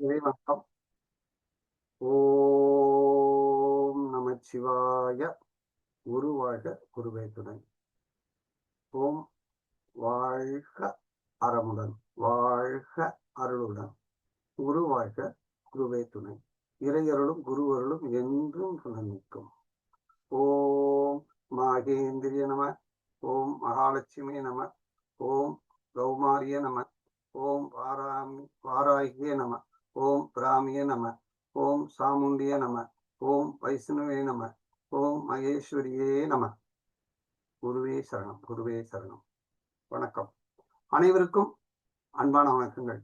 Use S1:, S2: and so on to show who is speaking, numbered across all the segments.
S1: வணக்கம். ஓம் நமச்சிவாய. குரு வாழ்க, குருவே துணை. ஓம் வாழ்க அறமுடன், வாழ்க அருளுடன். குரு வாழ்க, குருவே துணை. இறையருளும் குருவருளும் என்றும் துணை நிற்கும். ஓம் மகேந்திரிய நம. ஓம் மகாலட்சுமி நம. ஓம் கௌமாரிய நம. ஓம் வாராகிய நம. ஓம் பிராமிய நம. ஓம் சாமுண்டிய நம. ஓம் வைஷ்ணவே நம. ஓம் மகேஸ்வரியே நம. குருவே சரணம், குருவே சரணம். வணக்கம். அனைவருக்கும் அன்பான வணக்கங்கள்.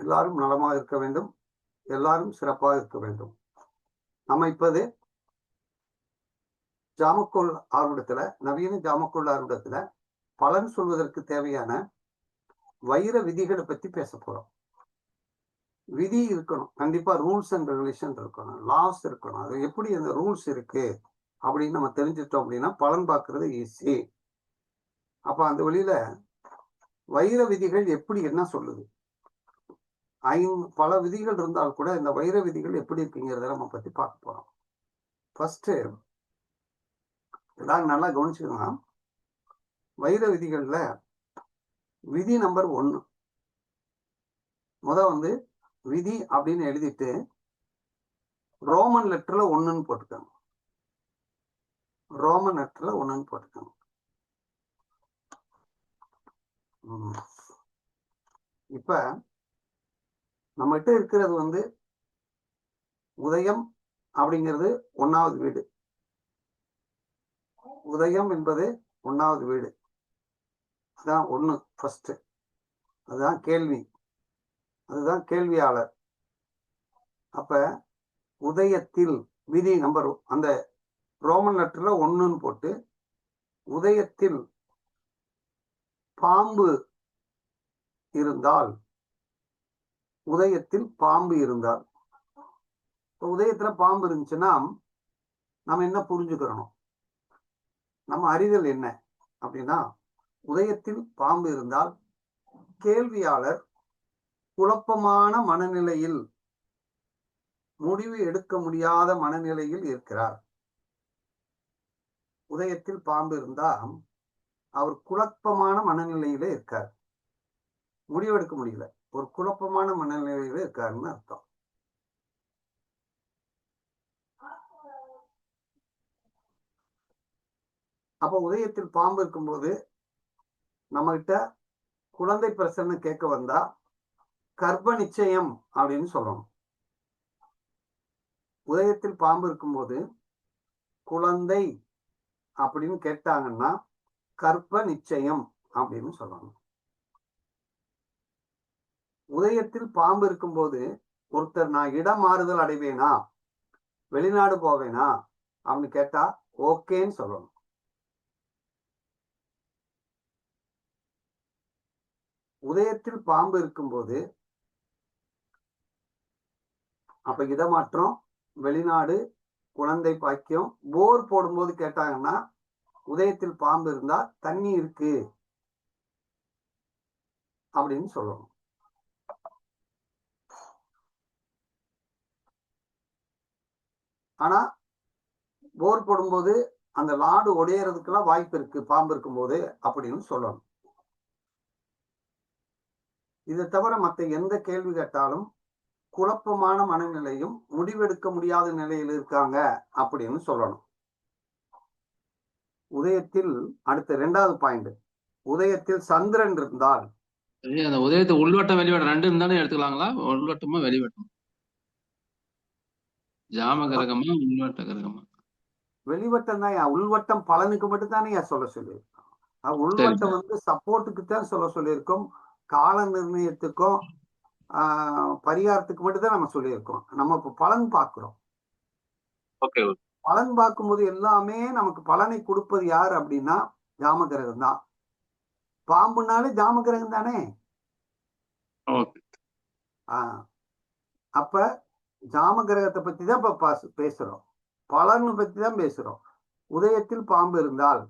S1: எல்லாரும் நலமாக இருக்க வேண்டும், எல்லாரும் சிறப்பாக இருக்க வேண்டும். நம்ம இப்போது ஜாமக்கோள் ஆர்வடத்துல, நவீன ஜாமக்கோள் ஆர்வடத்துல பலன் சொல்வதற்கு தேவையான வைர விதிகளை பத்தி பேச போறோம். விதி இருக்கணும், கண்டிப்பா ரூல்ஸ் அண்ட் ரெகுலேஷன் இருக்கணும், லாஸ் இருக்கணும். அது எப்படி அந்த ரூல்ஸ் இருக்கு அப்படின்னு நம்ம தெரிஞ்சுட்டோம் அப்படின்னா பலன் பார்க்கறது ஈஸி. அப்ப அந்த வழியில வைர விதிகள் எப்படி என்ன சொல்லுது, பல விதிகள் இருந்தால் கூட இந்த வைர விதிகள் எப்படி இருக்குங்கிறத நம்ம பத்தி பார்க்க போறோம். ஃபர்ஸ்ட் எல்லாரும் நல்லா கவனிச்சுக்கலாம். வைர விதிகள்ல விதி நம்பர் 1 வந்து விதி அப்படின்னு எழுதிட்டு ரோமன் லெட்டர்ல 1ன்னு போட்டுக்காங்க. ரோமன் லெட்டர்ல 1ன்னு போட்டுக்காங்க. இப்ப நம்மகிட்ட இருக்கிறது வந்து உதயம் அப்படிங்கிறது 1வது வீடு. உதயம் என்பது 1வது வீடு. அதுதான் 1 ஃபர்ஸ்ட். அதுதான் கேள்வி, அதுதான் கேள்வியாளர். அப்ப உதயத்தில் விதி நம்பர் அந்த ரோமன் லெட்டர்ல 1ன்னு போட்டு உதயத்தில் பாம்பு இருந்தால், உதயத்தில் பாம்பு இருந்தால், உதயத்துல பாம்பு இருந்துச்சுன்னா நம்ம என்ன புரிஞ்சுக்கிறோம், நம்ம அறிதல் என்ன அப்படின்னா, உதயத்தில் பாம்பு இருந்தால் கேள்வியாளர் குழப்பமான மனநிலையில், முடிவு எடுக்க முடியாத மனநிலையில் இருக்கிறார். உதயத்தில் பாம்பு இருந்தா அவர் குழப்பமான மனநிலையில இருக்கார், முடிவெடுக்க முடியல, ஒரு குழப்பமான மனநிலையில இருக்காருன்னு அர்த்தம். அப்ப உதயத்தில் பாம்பு இருக்கும்போது நம்ம கிட்ட குழந்தை பிரசன்னு கேட்க வந்தா கர்ப்ப நிச்சயம் அப்படின்னு சொல்லணும். உதயத்தில் பாம்பு இருக்கும்போது குழந்தை அப்படின்னு கேட்டாங்கன்னா கர்ப்ப நிச்சயம் அப்படின்னு சொல்லணும். உதயத்தில் பாம்பு இருக்கும்போது ஒருத்தர் நான் இடம் மாறுதல் அடைவேனா, வெளிநாடு போவேனா அப்படின்னு கேட்டா ஓகேன்னு சொல்லணும். உதயத்தில் பாம்பு இருக்கும்போது அப்ப இடமாற்றம், வெளிநாடு, குழந்தை பாக்கியம், போர் போடும்போது கேட்டாங்கன்னா உதயத்தில் பாம்பு இருந்தா தண்ணி இருக்கு அப்படின்னு சொல்லணும். ஆனா போர் போடும்போது அந்த லாடு உடையறதுக்கெல்லாம் வாய்ப்பு இருக்கு பாம்பு இருக்கும்போது அப்படின்னு சொல்லணும். இதை தவிர மற்ற எந்த கேள்வி கேட்டாலும் குழப்பமான மனநிலையும் முடிவெடுக்க முடியாத நிலையில் இருக்காங்க அப்படின்னு சொல்லணும். உதயத்தில் அடுத்த 2வது பாயிண்ட், உதயத்தில் சந்திரன் இருந்தால்,
S2: அந்த உதயத்தை உள்வட்டம் வெளிவட்டம் 2 இருந்தாலும் எடுத்துக்கலாங்களா? உள்வட்டமா வெளிவட்டம்? ஜாம கிரகமா உள்வட்ட கிரகமா?
S1: வெளிவட்டம் தான். உள்வட்டம் பலனுக்கு மட்டும் தானே சொல்ல சொல்லியிருக்கோம். உள்வட்டம் வந்து சப்போர்ட்டுக்கு தான் சொல்ல சொல்லியிருக்கோம். கால நிர்ணயத்துக்கும் பரிகாரத்துக்கு மட்டும் தான் நம்ம சொல்லியிருக்கோம். நம்ம இப்ப பலன் பார்க்கிறோம். பலன் பார்க்கும்போது எல்லாமே நமக்கு பலனை கொடுப்பது யார் அப்படின்னா ஜாம கிரகம் தான். பாம்புனாலே ஜாம கிரகம் தானே. அப்ப ஜாம கிரகத்தை பத்தி தான் இப்ப பேசுறோம், பலனை பத்தி தான் பேசுறோம். உதயத்தில் பாம்பு இருந்தால்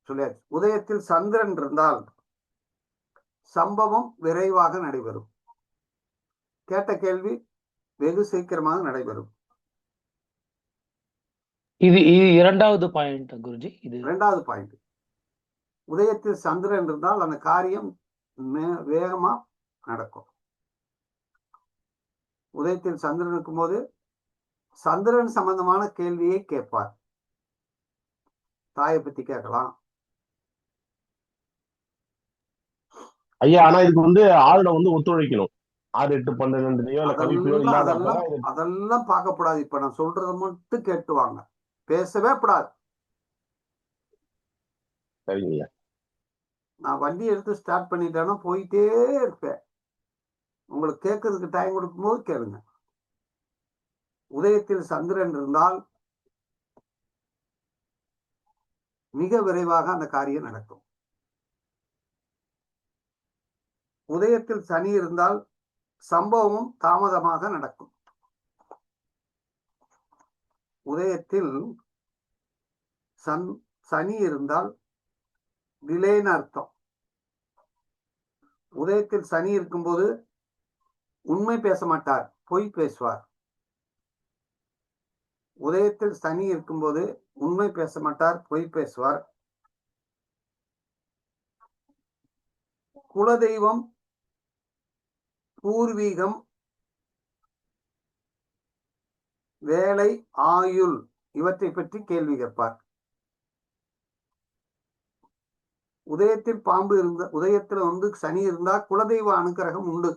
S1: சொல்லியாச்சு. உதயத்தில் சந்திரன் இருந்தால் சம்பவம் விரைவாக நடைபெறும். கேட்ட கேள்வி வெகு சீக்கிரமாக நடைபெறும்.
S3: இது இரண்டாவது பாயிண்ட் குருஜி. இது
S1: இரண்டாவது பாயிண்ட். உதயத்தில் சந்திரன் இருந்தால் அந்த காரியம் வேகமா நடக்கும். உதயத்தில் சந்திரன் இருக்கும்போது சந்திரன் சம்பந்தமான கேள்வியை கேட்பார். தாயை பத்தி கேட்கலாம்.
S4: ஐயா, ஆனா இதுக்கு ஆளுநர் ஒத்துழைக்கணும். 6, 8, 12
S1: அதெல்லாம் பார்க்கப்படாது. இப்ப நான் சொல்றத மட்டும் கேட்டுவாங்க, பேசவே கூடாது.
S4: சரிங்க.
S1: நான் வண்டி எடுத்து ஸ்டார்ட் பண்ணிட்டேன்னா போயிட்டே இருப்பேன். உங்களுக்கு கேட்கறதுக்கு டைம் கொடுக்கும்போது கேளுங்க. உதயத்தில் சந்திரன் இருந்தால் மிக விரைவாக அந்த காரியம் நடக்கும். உதயத்தில் சனி இருந்தால் சம்பவமும் தாமதமாக நடக்கும். உதயத்தில் சனி இருந்தால் டிலேன்னு அர்த்தம். உதயத்தில் சனி இருக்கும்போது உண்மை பேச மாட்டார், பொய் பேசுவார். உதயத்தில் சனி இருக்கும்போது உண்மை பேச மாட்டார், பொய் பேசுவார். குலதெய்வம், பூர்வீகம், வேலை, ஆயுள் இவற்றை பற்றி கேள்வி கேட்பார். உதயத்தில் பாம்பு உதயத்துல சனி இருந்தா குலதெய்வ அனுக்கிரகம் உண்டு.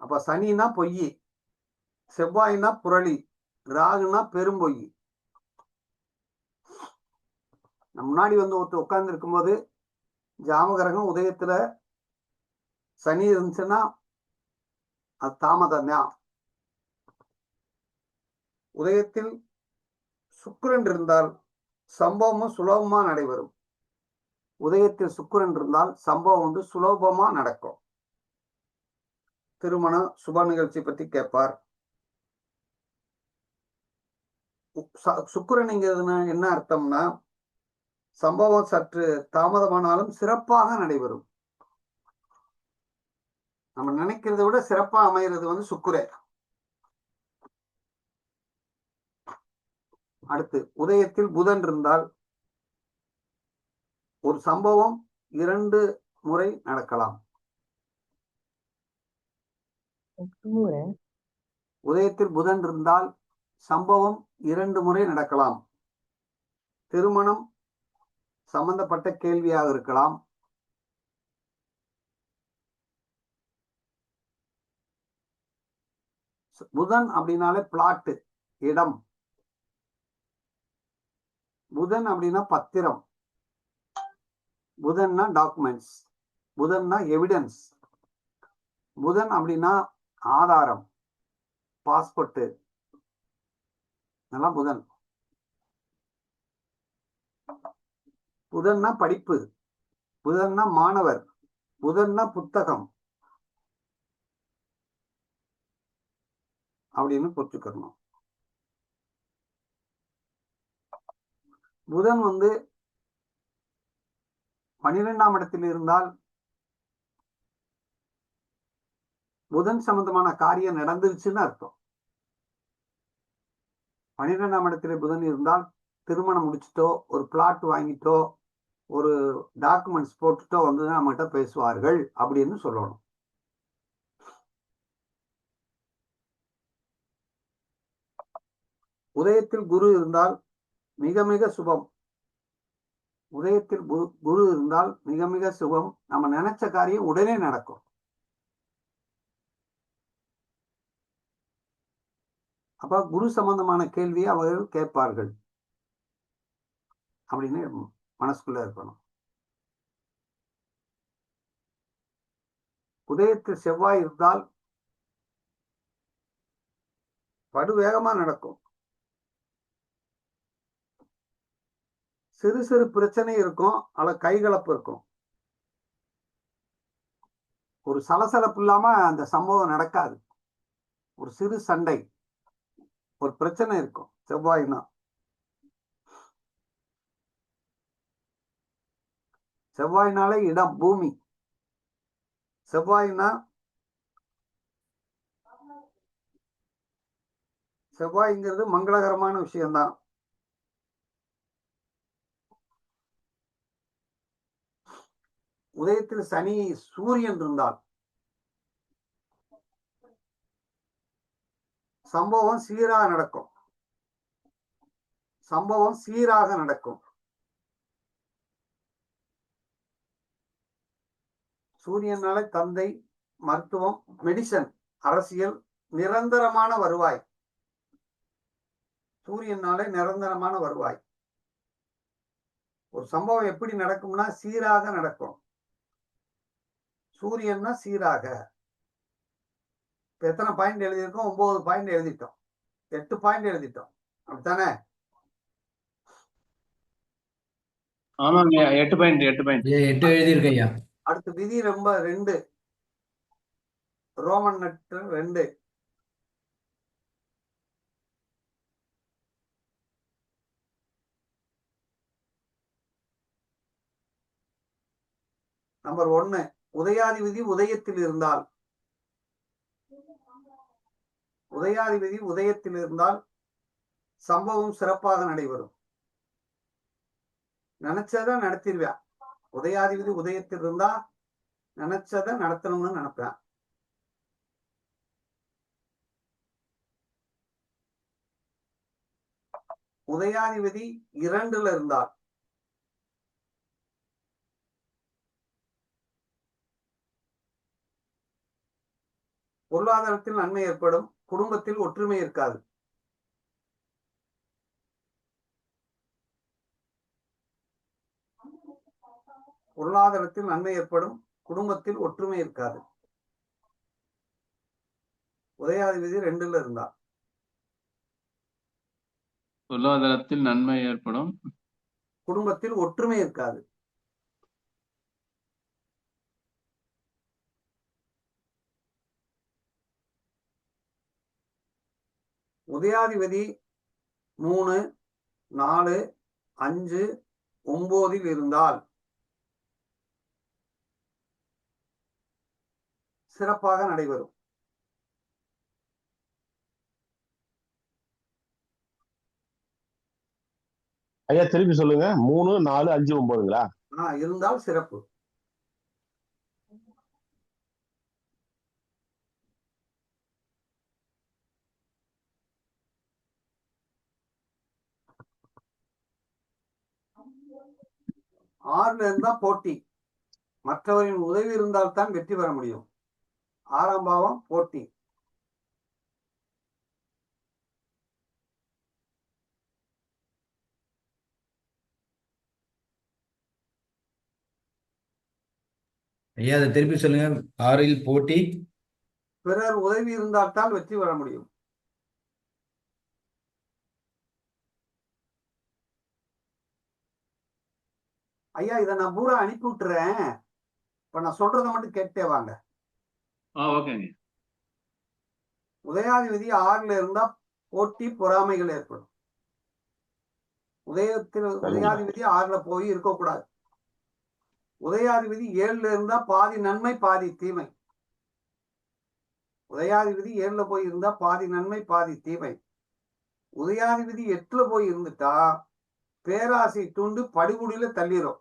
S1: அப்ப சனினா பொய், செவ்வாய்னா புரளி, ராகுனா பெரும்பொய். முன்னாடி ஒருத்தர் உட்கார்ந்து இருக்கும்போது ஜாமகரகம் உதயத்துல சனி இருந்துச்சுன்னா அது தாமதம் தான். உதயத்தில் சுக்கிரன் இருந்தால் சம்பவமும் சுலபமா நடைபெறும். உதயத்தில் சுக்கிரன் இருந்தால் சம்பவம் சுலபமா நடக்கும். திருமண சுப நிகழ்ச்சி பத்தி கேட்பார். சுக்கிரன்ங்கிறதுனா என்ன அர்த்தம்னா சம்பவம் சற்று தாமதமானாலும் சிறப்பாக நடைபெறும். நம்ம நினைக்கிறத விட சிறப்பா அமைகிறது சுக்கிரன். அடுத்து உதயத்தில் புதன் இருந்தால் ஒரு சம்பவம் 2 முறை நடக்கலாம். உதயத்தில் புதன் இருந்தால் சம்பவம் 2 முறை நடக்கலாம். திருமணம் சம்பந்தப்பட்ட கேள்வியாக இருக்கலாம். புதன் அப்படின்னாலே பிளாட், இடம். புதன் அப்படின்னா பத்திரம். புதன்னா டாக்குமெண்ட்ஸ். புதன்னா எவிடன்ஸ். புதன் அப்படின்னா ஆதாரம், பாஸ்போர்ட், இதெல்லாம் புதன். புதன்னா படிப்பு, புதன்னா மாணவர், புதன்னா புத்தகம் அப்படின்னு புரிஞ்சுக்கணும். புதன் 12ஆம் இடத்தில் இருந்தால் புதன் சம்பந்தமான காரியம் நடந்துருச்சுன்னு அர்த்தம். 12ஆம் இடத்துல புதன் இருந்தால் திருமணம் முடிச்சுட்டோ, ஒரு பிளாட் வாங்கிட்டோ, ஒரு டாக்குமெண்ட்ஸ் போட்டுட்டோ நம்மகிட்ட பேசுவார்கள் அப்படின்னு சொல்லணும். உதயத்தில் குரு இருந்தால் மிக மிக சுபம். உதயத்தில் குரு இருந்தால் மிக மிக சுபம். நம்ம நினைச்ச காரியம் உடனே நடக்கும். அப்ப குரு சம்பந்தமான கேள்வியை அவர்கள் கேட்பார்கள் அப்படின்னு மனசுக்குள்ள இருக்கணும். உதயத்தில் செவ்வாய் இருந்தால் படுவேகமா நடக்கும். சிறு சிறு பிரச்சனை இருக்கும், அல்ல கைகலப்பு இருக்கும். ஒரு சலசலப்பு இல்லாம அந்த சம்பவம் நடக்காது. ஒரு சிறு சண்டை, ஒரு பிரச்சனை இருக்கும் செவ்வாய்னா. செவ்வாய்னாலே இடம், பூமி. செவ்வாய்னா செவ்வாய்ங்கிறது மங்களகரமான விஷயம்தான். உதயத்தில் சனி சூரியன் இருந்தால் சம்பவம் சீராக நடக்கும். சம்பவம் சீராக நடக்கும். சூரியனாலே தந்தை, மருத்துவம், மெடிசன், அரசியல், நிரந்தரமான வருவாய். சூரியனாலே நிரந்தரமான வருவாய். ஒரு சம்பவம் எப்படி நடக்கும்னா சீராக நடக்கும். சூரியன்னா சீராக. இப்ப எத்தனை பாயிண்ட் எழுதியிருக்கோம்? 9 பாயிண்ட் எழுதிட்டோம். 8 பாயிண்ட் எழுதிட்டோம். அப்படித்தானே?
S2: ஆமாங்க, 8 பாயிண்ட்
S5: 8 எழுதியிருக்கேன் ஐயா.
S1: அடுத்து விதி ரொம்ப 2, ரோமன் நட்டு 2. நம்பர் 1, உதயாதிபதி உதயத்தில் இருந்தால், உதயாதிபதி உதயத்தில் இருந்தால் சம்பவம் சிறப்பாக நடைபெறும். நினைச்சதை நடத்திடுவேன். உதயாதிபதி உதயத்தில் இருந்தா நினைச்சதை நடத்தணும்னு நினைப்பேன். உதயாதிபதி 2ல இருந்தால் பொருளாதாரத்தில் நன்மை ஏற்படும். குடும்பத்தில் ஒற்றுமை இருக்காது. பொருளாதாரத்தில் நன்மை ஏற்படும். குடும்பத்தில் ஒற்றுமை இருக்காது. உதயாதிபதி 2ல இருந்தா
S2: பொருளாதாரத்தில் நன்மை ஏற்படும்.
S1: குடும்பத்தில் ஒற்றுமை இருக்காது. உதயாதிபதி 3, 4, 5, 9 இருந்தால் சிறப்பாக நடைபெறும்.
S4: ஐயா திருப்பி சொல்லுங்க. 3, 4, 5, 9ங்களா?
S1: இருந்தால் சிறப்பு. ஆறுல இருந்தா போட்டி. மற்றவரின் உதவி இருந்தால்தான் வெற்றி பெற முடியும். 6ஆம் பாவம் போட்டி.
S5: ஐயா அதை திருப்பி சொல்லுங்க. 6ல் போட்டி.
S1: பிறர் உதவி இருந்தால்தான் வெற்றி பெற முடியும். ஐயா இதை நான் பூரா அனுப்பி விட்டுறேன். இப்ப நான் சொல்றதை மட்டும் கேட்டே வாங்க.
S2: ஓகேங்க.
S1: உதயாதிபதி 6ல இருந்தா போட்டி, பொறாமைகள் ஏற்படும். உதயாதிபதி 6ல போய் இருக்கக்கூடாது. உதயாதிபதி 7ல இருந்தா பாதி நன்மை பாதி தீமை. உதயாதிபதி 7ல போய் இருந்தா பாதி நன்மை பாதி தீமை. உதயாதிபதி 8ல போய் இருந்துட்டா பேராசை தூண்டு படுகுடியில தள்ளிரும்.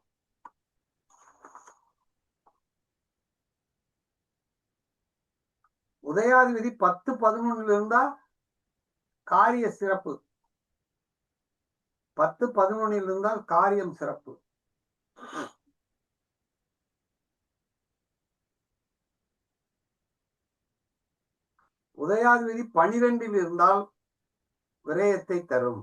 S1: உதயாதிபதி 10, 11ல இருந்தா காரிய சிறப்பு. 10, 11ல் இருந்தால் காரியம் சிறப்பு. உதயாதிபதி 12ல் இருந்தால் விரயத்தை தரும்.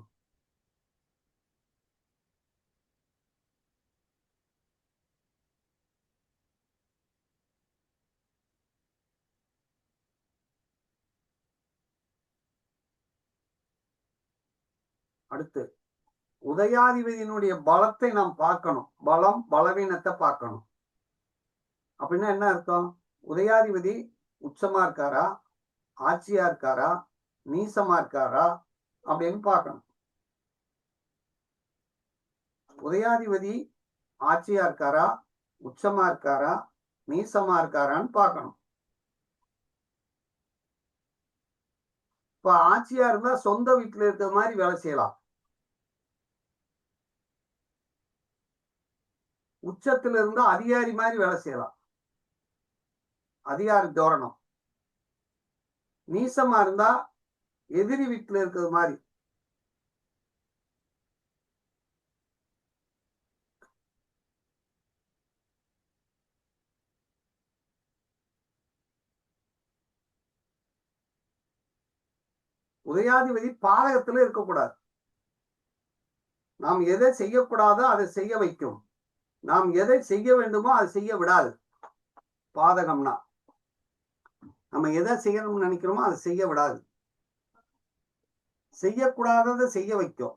S1: அடுத்து உதயாதிபதியினுடைய பலத்தை நாம் பார்க்கணும். பலம் பலவீனத்தை பார்க்கணும். அப்படின்னா என்ன அர்த்தம்? உதயாதிபதி உச்சமா இருக்காரா, ஆட்சியா இருக்காரா, நீசமா இருக்காரா அப்படின்னு பார்க்கணும். உதயாதிபதி ஆட்சியா இருக்காரா, உச்சமா இருக்காரா நீசமா இருக்காரான்னு பார்க்கணும். இப்ப ஆட்சியா இருந்தா சொந்த வீட்டுல இருக்கிற மாதிரி வேலை செய்யலாம். உச்சத்துல இருந்தா அதிகாரி மாதிரி வேலை செய்யலாம், அதிகாரி தோரணம். நீசமா இருந்தா எதிரி வீட்டுல இருக்கிறது மாதிரி. உதயாதிபதி பாதகத்துல இருக்கக்கூடாது. நாம் எதை செய்யக்கூடாதோ அதை செய்ய வைக்கும், நாம் எதை செய்ய வேண்டுமோ அதை செய்ய விடாது. பாதகம்னா நம்ம எதை செய்யணும்னு நினைக்கிறோமோ அதை செய்ய விடாது, செய்யக்கூடாததை செய்ய வைக்கும்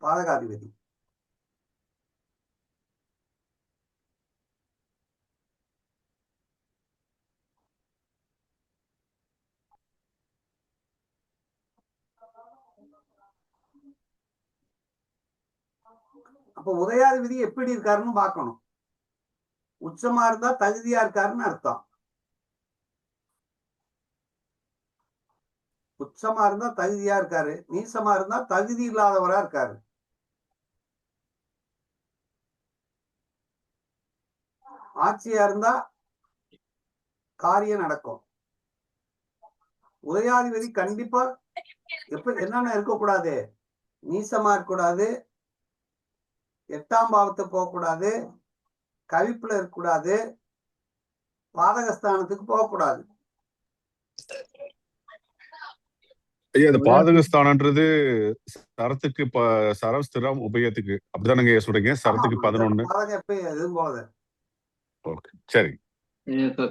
S1: பாதகாதிபதி. அப்ப உதயாதிபதி எப்படி இருக்காருன்னு பார்க்கணும். உச்சமா இருந்தா தகுதியா இருக்காருன்னு அர்த்தம். உச்சமா இருந்தா தகுதியா இருக்காரு, நீசமா இருந்தா தகுதி இல்லாதவரா இருக்காரு. ஆட்சியா இருந்தா காரியம் நடக்கும். உதயாதிபதி கண்டிப்பா என்னென்ன இருக்கக்கூடாது, நீசமா இருக்கக்கூடாது, 8ஆம் பாவத்தை போகக்கூடாது, கவிப்புல இருக்கக்கூடாது, பாதகஸ்தானத்துக்கு போகக்கூடாது.
S6: ஐயா இந்த பாதகஸ்தானன்றது சரத்துக்கு சரம் ஸ்திரம் உபயத்துக்கு அப்படிதானங்க சொல்றீங்க? சரத்துக்கு 11.
S1: பாதகம் எப்ப எதுவும் போகுது.
S6: ஓகே சரி.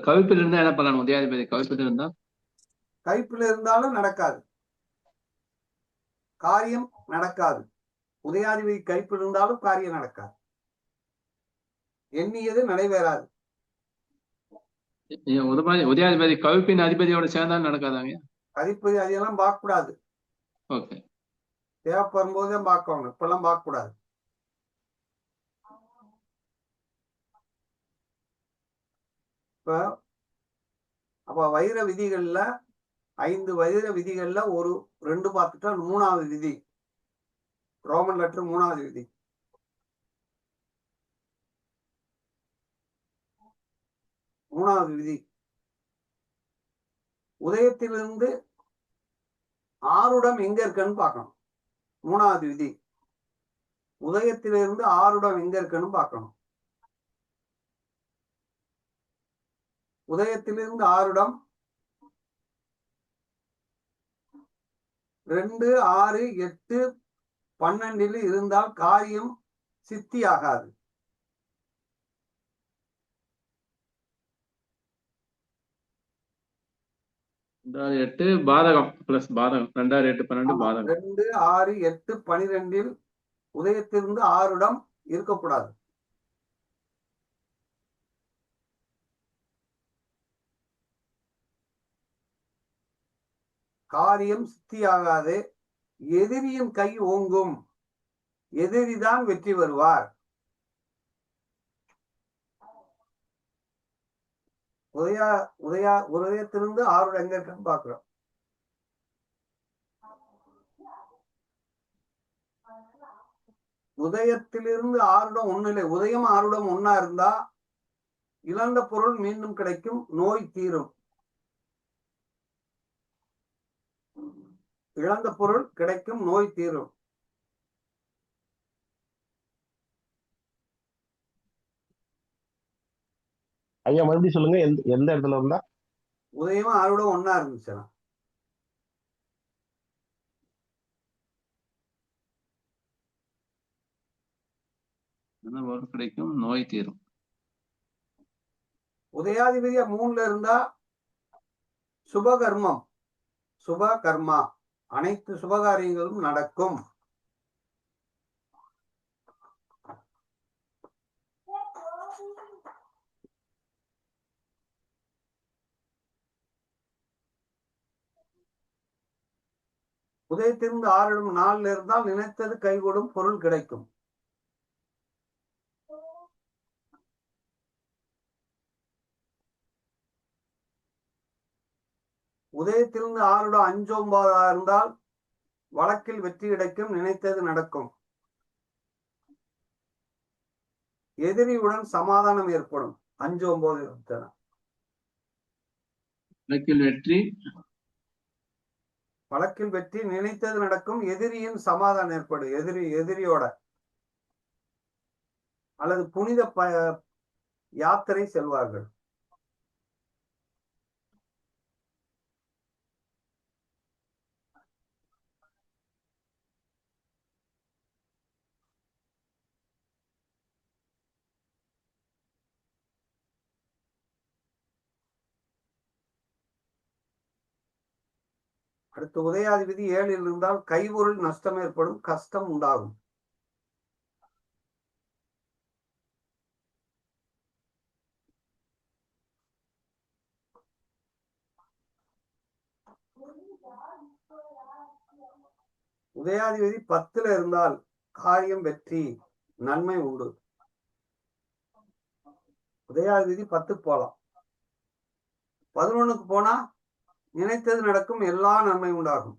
S2: கவிப்பில் இருந்தா என்ன பண்ணலாம்? உதயாதிபதி கவிப்பில் இருந்தா
S1: கவிப்புல இருந்தாலும் நடக்காது, காரியம் நடக்காது. உதயாதிபதி கைப்பில் இருந்தாலும் காரியம் நடக்காது, எண்ணியது நடைபெறாது.
S2: உதயாதிபதி கவிப்பின் அதிபதியோட சேர்ந்தாலும் நடக்காதாங்க?
S1: அதிபதி அதெல்லாம் பார்க்க கூடாது.
S2: ஓகே,
S1: தேவைப்படும் போதே பார்க்கணும், இப்பெல்லாம் பார்க்க கூடாது. இப்ப அப்ப வைர விதிகள்ல 5 வைர விதிகள்ல 2 பார்த்துட்டா 3வது விதி, ரோமன் லெட்டர் 3வது விதி. மூணாவது விதி, உதயத்திலிருந்து ஆருடம் எங்க இருக்குன்னு பார்க்கணும். 3வது விதி, உதயத்திலிருந்து ஆருடம் எங்க இருக்குன்னு பார்க்கணும். உதயத்திலிருந்து ஆருடம் 2, 6, 8, 12 இருந்தால் காரியம் சித்தி ஆகாது.
S2: பாதகம் பிளஸ் பாதகம் 2, 6, 8, 12 பாதகம்.
S1: 2, 6, 8, 12 உதயத்திலிருந்து ஆருடம் இருக்கக்கூடாது. காரியம் சித்தியாகாது. எதிரியின் கை ஓங்கும், எதிரிதான் வெற்றி பெறுவார். உதயத்திலிருந்து ஆருடம் எங்க இருக்குன்னு பாக்குறோம். உதயத்திலிருந்து ஆருடம் ஒண்ணு இல்லை, உதயம் ஆருடம் ஒன்னா இருந்தா இழந்த பொருள் மீண்டும் கிடைக்கும், நோய் தீரும். இழந்த பொருள் கிடைக்கும், நோய் தீரும்.
S4: ஐயா மறுபடியும் சொல்லுங்க, எந்த இடத்துல இருந்தா?
S1: உதயமா ஆருடம் ஒன்னா இருந்துச்சுன்னா
S2: கிடைக்கும், நோய் தீரும்.
S1: உதயாதிபதியா 3ல இருந்தா சுபகர்மம், சுப கர்மா, அனைத்து சுபகாரியங்களும் நடக்கும். உதயத்திலிருந்து ஆருடம் 4ல இருந்தால் நினைத்தது கைகூடும், பொருள் கிடைக்கும். உதயத்திலிருந்து ஆறுடம் 5 9 இருந்தால் வழக்கில் வெற்றி கிடைக்கும், நினைத்தது நடக்கும். எதிரியுடன் சமாதானம் ஏற்படும். 5 9 இருந்தன. வழக்கில் வெற்றி, நினைத்தது நடக்கும், எதிரியின் சமாதானம் ஏற்படும். எதிரியோட அல்லது புனித யாத்திரை செல்வார்கள். அடுத்து உதயாதிபதி 7 இருந்தால் கைபொருள் நஷ்டம் ஏற்படும், கஷ்டம் உண்டாகும். உதயாதிபதி 10 இருந்தால் காரியம் வெற்றி, நன்மை உண்டு. உதயாதிபதி 10 போலாம். 11க்கு போனா நினைத்தது நடக்கும், எல்லா நன்மை உண்டாகும்.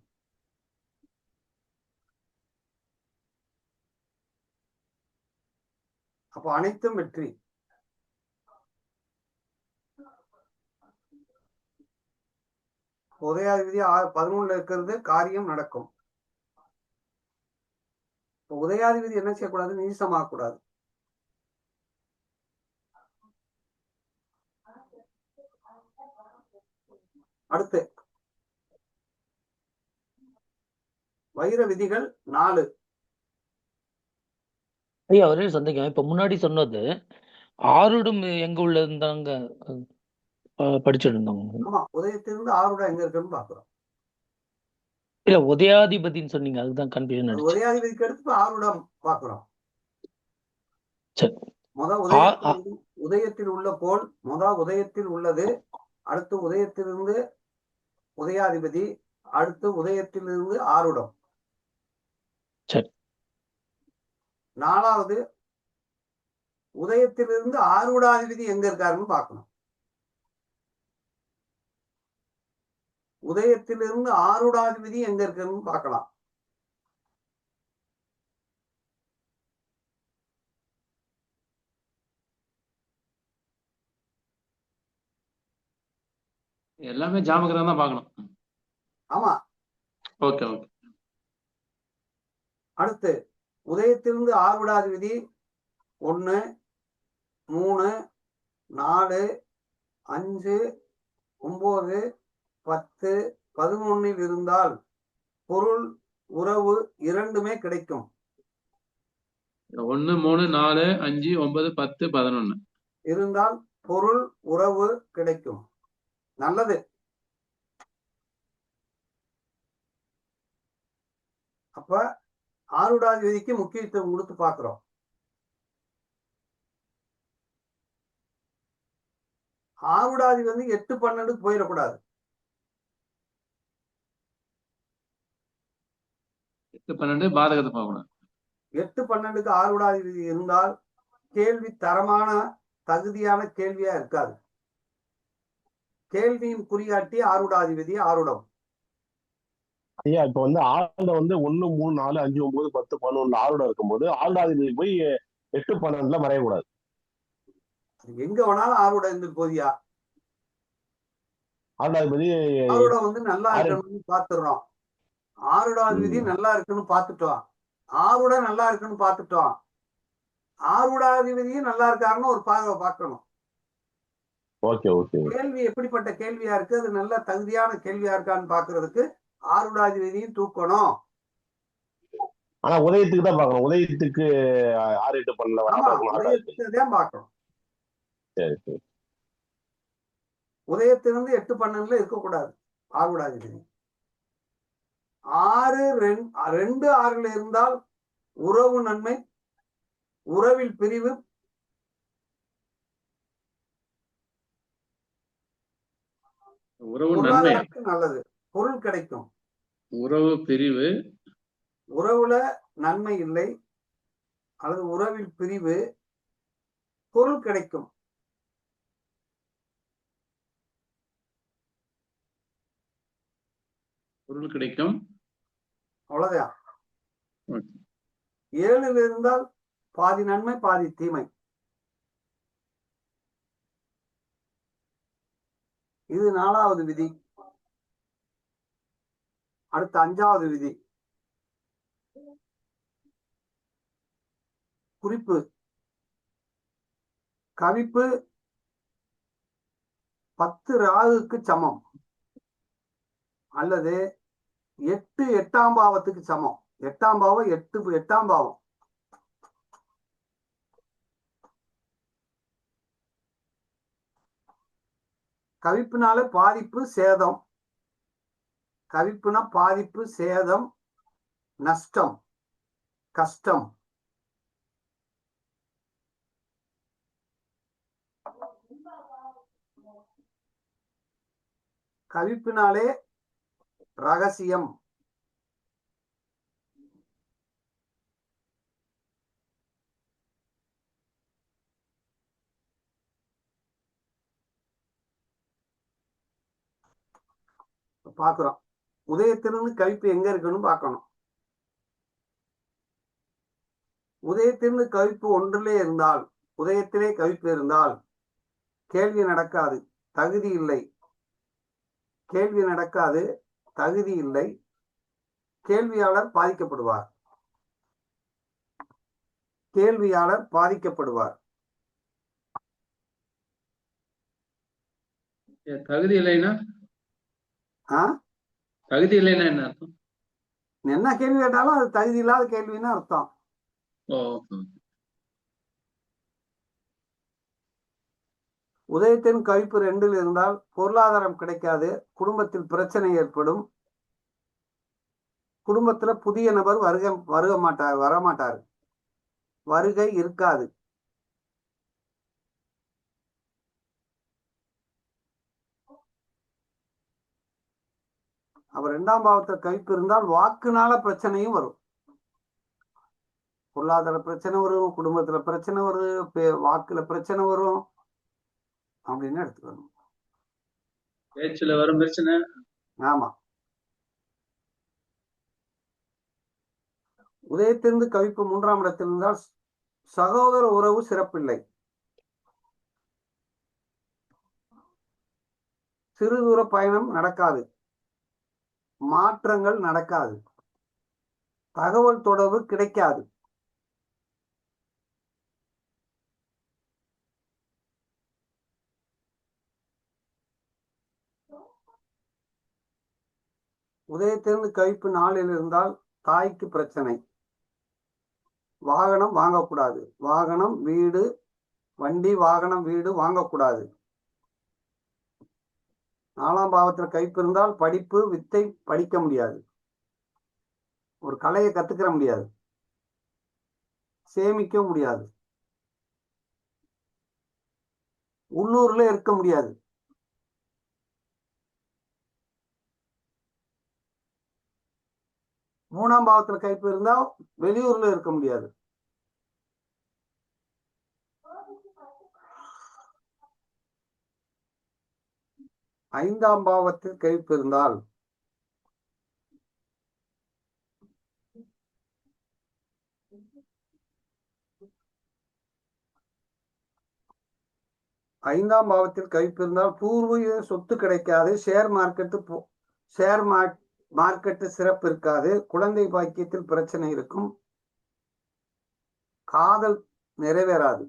S1: அப்போ அனைத்தும் வெற்றி. உதயாதிபதி 11 இருக்கிறது, காரியம் நடக்கும். உதயாதிபதி என்ன செய்யக்கூடாது? நீசமாக கூடாது. அடுத்து வைர விதிகள் 4.
S3: ஐயா ஒரே சந்தேகம். இப்ப முன்னாடி சொன்னது ஆறுடம் எங்க உள்ளதுதாங்க படிச்சுட்டு இருந்தோங்க.
S1: ஆமா, உதயத்திலிருந்து ஆறுடம் எங்க இருக்குன்னு பாக்குறோம்.
S3: இல்ல உதயாதிபதினு சொன்னீங்க, அதுதான் கன்ஃபியூஷன் ஆயிடுச்சு.
S1: உதயாதிபதிக்கு அடுத்து ஆறுடம் பாக்குறோம்.
S3: சரி.
S1: உதயத்தில் உள்ள கோள் உதயத்தில் உள்ளது, அடுத்து உதயத்திலிருந்து உதயாதிபதி, அடுத்து உதயத்திலிருந்து ஆறுடம்.
S3: சரி.
S1: 4வது உதயத்திலிருந்து ஆறுடாதிபதி எங்க இருக்காருன்னு பார்க்கணும். உதயத்திலிருந்து ஆறுடாதிபதி எங்க இருக்குன்னு பார்க்கலாம்.
S2: எல்லாமே ஜாமகரம் தான் பார்க்கணும்.
S1: ஆமா.
S2: Okay okay.
S1: அடுத்து உதயத்திலிருந்து ஆறுடாதிபதி 1 3 4 5 9 10 11 இருந்தால் பொருள் உறவு இரண்டுமே கிடைக்கும்.
S2: 1 3 4 5 9 10 11
S1: இருந்தால் பொருள் உறவு கிடைக்கும். நல்லது. அப்ப ஆறுடாதிபதிக்கு முக்கியத்துவம் கொடுத்து பார்க்கிறோம். ஆறுடாதிபதி வந்து 8 12 போயிடக்கூடாது.
S2: 8 12 பாதகத்தை பார்க்கணும்.
S1: 8 12க்கு ஆறுடாதிபதி இருந்தால் கேள்வி தரமான தகுதியான கேள்வியா இருக்காது. கேள்வியின் குறிகாட்டி ஆறுடாதிபதி ஆறுடம்.
S4: ஐயா இப்ப வந்து ஆறுட வந்து 1 3 4 5 9 10 11 ஆறுடம் இருக்கும்போது ஆறுடாதிபதி போய் 8 12ல மறையக்கூடாது.
S1: எங்க வேணாலும் ஆறுடம் இருந்து போதியா.
S4: ஆறுடாதிபதி
S1: ஆறுடம் வந்து நல்லா இருக்கணும்னு பாத்துடுறோம். ஆறுடாதிபதி நல்லா இருக்குன்னு பாத்துட்டோம். ஆறுடம் நல்லா இருக்குன்னு பாத்துட்டோம். ஆறுடாதிபதியும் நல்லா இருக்காருன்னு ஒரு பார்வை பார்க்கணும்.
S4: Okay okay.
S1: கேள்வி எப்படிப்பட்ட கேள்வியா இருக்கு, அது நல்ல தகுதியான கேள்வியா இருக்கான்னு பாக்குறதுக்கு ஆறுடாதிபதியும் தூக்கணும்.
S4: ஆனா உதயத்துக்கு தான் பார்க்கணும். உதயத்துக்கு 6 8 12
S1: உதயத்துக்கு தான் பார்க்கணும்.
S4: சரி சரி.
S1: உதயத்திலிருந்து 8 12ல இருக்கக்கூடாது ஆறுடாதிபதி. 6 2 6ல இருந்தால் உறவு நன்மை, உறவில் பிரிவு,
S2: உறவு நன்மை,
S1: நல்லது, பொருள் கிடைக்கும்.
S2: உறவு பிரிவு,
S1: உறவுல நன்மை இல்லை அல்லது உறவில் பிரிவு, பொருள் கிடைக்கும்.
S2: பொருள் கிடைக்கும்.
S1: அவ்வளவுதான்.
S2: ஓகே.
S1: 7ல் இருந்தால் பாதி நன்மை பாதி தீமை. இது 4வது விதி. அடுத்த 5வது விதி. குறிப்பு. கவிப்பு 10 ராகுக்கு சமம் அல்லது 8 8ஆம் பாவத்துக்கு சமம். 8ஆம் பாவம் 8ஆம் பாவம். கவிப்புனால பாதிப்பு சேதம். கவிப்புனா பாதிப்பு சேதம் நஷ்டம் கஷ்டம். கவிப்பினாலே ரகசியம். பாக்குறோம். உதயத்திலிருந்து கவிப்பு எங்க இருக்குன்னு பார்க்கணும். உதயத்திலிருந்து கவிப்பு ஒன்றிலே இருந்தால், உதயத்திலே கவிப்பு இருந்தால் கேள்வி நடக்காது, தகுதி இல்லை. கேள்வி நடக்காது, தகுதி இல்லை. கேள்வியாளர் பாதிக்கப்படுவார். கேள்வியாளர் பாதிக்கப்படுவார்.
S2: தகுதி இல்லைன்னா தகுதி இல்லைன்னா என்ன அர்த்தம்?
S1: என்ன கேள்வி கேட்டாலும் அது தகுதி இல்லாத கேள்வின்னு அர்த்தம். உதயத்தின் கவிப்பு 2ல் இருந்தால் பொருளாதாரம் கிடைக்காது, குடும்பத்தில் பிரச்சனை ஏற்படும். குடும்பத்துல புதிய நபர் வரமாட்டார். வருகை இருக்காது. அவர் 2ஆம் பாவத்துல கவிப்பு இருந்தால் வாக்குனால பிரச்சனையும் வரும். பொருளாதார பிரச்சனை வரும், குடும்பத்துல பிரச்சனை வரும், வாக்குல பிரச்சனை வரும் அப்படின்னு எடுத்துக்கணும்.
S2: பேச்சுல வரும் பிரச்சனை.
S1: ஆமா. உதயத்திலிருந்து கவிப்பு 3ஆம் இடத்தில் இருந்தால் சகோதர உறவு சிறப்பில்லை. சிறு தூர பயணம் நடக்காது. மாற்றங்கள் நடக்காது. தகவல் தொடர்பு கிடைக்காது. உதயத்திலிருந்து கவிப்பு 4ல் இருந்தால் தாய்க்கு பிரச்சனை. வாகனம் வாங்கக்கூடாது. வாகனம் வீடு வண்டி வாகனம் வீடு வாங்கக்கூடாது. 4ஆம் பாவத்தில் கவிப்பு இருந்தால் படிப்பு வித்தை படிக்க முடியாது. ஒரு கலையை கத்துக்கிற முடியாது. சேமிக்க முடியாது. உள்ளூர்ல இருக்க முடியாது. மூணாம் பாவத்துல கவிப்பு இருந்தா வெளியூர்ல இருக்க முடியாது. ஐந்தாம் பாவத்தில் கவிப்பு இருந்தால் பூர்வீக சொத்து கிடைக்காது. ஷேர் மார்க்கெட்டு சிறப்பு இருக்காது. குழந்தை பாக்கியத்தில் பிரச்சனை இருக்கும். காதல் நிறைவேறாது.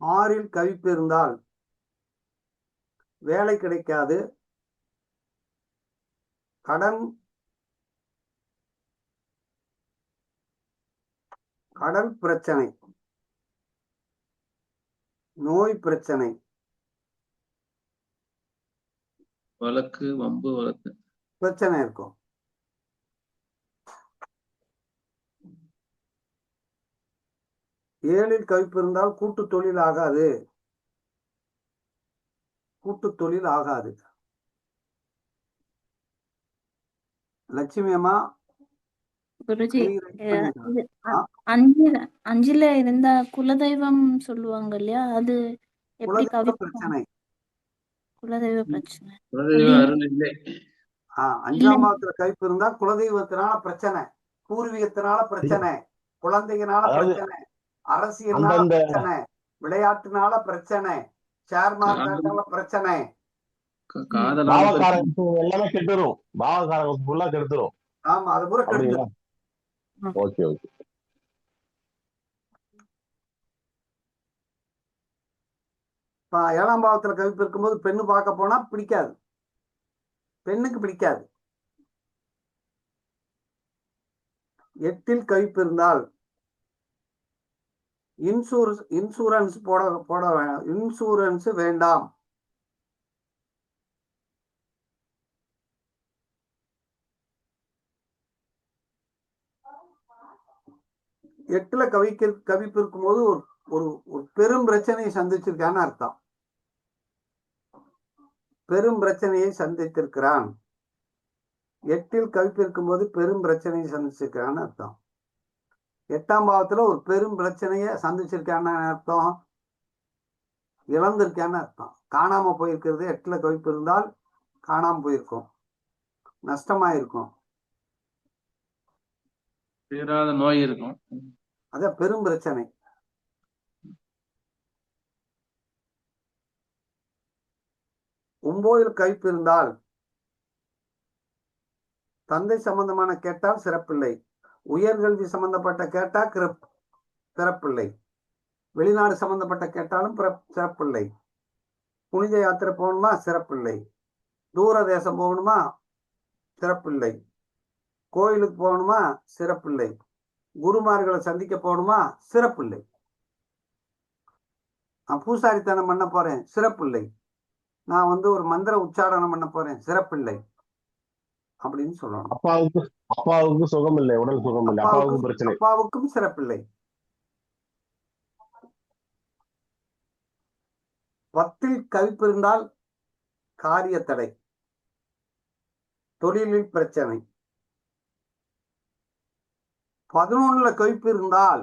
S1: ஆறில் கவிப்பு இருந்தால் வேலை கிடைக்காது. கடன் பிரச்சனை, நோய் பிரச்சனை,
S2: வழக்கு வம்பு வழக்கு
S1: பிரச்சனை இருக்கும். ஏழில் கவிப்பு இருந்தால் கூட்டு தொழில் ஆகாது. லட்சுமி அம்மா
S7: குருஜி
S1: ரீரைட் பண்ணிடுறேன்.
S7: இது
S1: ஆ,
S7: அஞ்சுல இருந்தா குலதெய்வம் சொல்லுவாங்க இல்லையா, அது எப்படி
S1: குலதெய்வ பிரச்சனை.
S7: குலதெய்வ பிரச்சனை
S2: குலதெய்வ அருள் இல்லை.
S1: அஞ்சாம் பாவத்துல கைப்பு இருந்தா குலதெய்வத்தினால பிரச்சனை, பூர்வீகத்தினால பிரச்சனை, குழந்தைகளால
S4: அதாவது
S1: பிரச்சனை, அரசியல்னால
S4: அந்தந்த
S1: பிரச்சனை, விளையாட்டுனால பிரச்சனை, ஷேர் மார்க்கெட்டால பிரச்சனை.
S2: காதலான
S4: பாவக்காரங்க எல்லாமே கெட்டுரும். பாவக்காரங்க ஃபுல்லா கெடுத்துரும்.
S1: ஆமா, அது பூரா
S4: அப்படிங்களா?
S1: கெடுத்துரும்.
S4: Okay okay.
S1: இப்ப 7ஆம் பாவத்துல கவிப்பு இருக்கும்போது பெண்ணு பார்க்க போனா பிடிக்காது, பெண்ணுக்கு பிடிக்காது. 8ல் கவிப்பு இருந்தால் இன்சூரன்ஸ் போட வேண்டாம், இன்சூரன்ஸ் வேண்டாம். எட்டுல கவிப்பு இருக்கும்போது ஒரு ஒரு பெரும் பிரச்சனையை சந்திச்சிருக்கான்னு அர்த்தம். பெரும் பிரச்சனையை சந்தித்திருக்கிறான். 8ல் கவிப்பு இருக்கும்போது பெரும் பிரச்சனையை சந்திச்சிருக்கான்னு அர்த்தம். 8ஆம் பாவத்துல ஒரு பெரும் பிரச்சனையை சந்திச்சிருக்கான்னு அர்த்தம், இழந்திருக்கான்னு அர்த்தம். காணாம போயிருக்கிறது 8ல கவிப்பு இருந்தால் காணாம போயிருக்கும், நஷ்டமாயிருக்கும்,
S2: தீராத நோய் இருக்கும்.
S1: அத பெரும் பிரச்சனை. 9ல் கவிப்பு இருந்தால் தந்தை சம்பந்தமான கேட்டால் சிறப்பில்லை, உயர்கல்வி சம்பந்தப்பட்ட கேட்டா சிறப்பில்லை, வெளிநாடு சம்பந்தப்பட்ட கேட்டாலும் சிறப்பில்லை, புனித யாத்திரை போகணுமா சிறப்பில்லை, தூர தேசம் போகணுமா சிறப்பில்லை, கோயிலுக்கு போகணுமா சிறப்பில்லை, குருமார்களை சந்திக்க போகணுமா சிறப்பில்லை, நான் பூசாரித்தனம் பண்ண போறேன் சிறப்பில்லை, நான் ஒரு மந்திர உச்சாரணம் பண்ண போறேன் சிறப்பில்லை அப்படின்னு சொல்லணும்.
S4: அப்பாவுக்கு சுகம் இல்லை, உடல் சுகம் இல்லை, அப்பாவுக்கும் பிரச்சனை,
S1: அப்பாவுக்கும் சிறப்பில்லை. 10ல் கவிப்பு இருந்தால் காரிய தடை, தொழிலில் பிரச்சனை. 11ல கவிப்பு இருந்தால்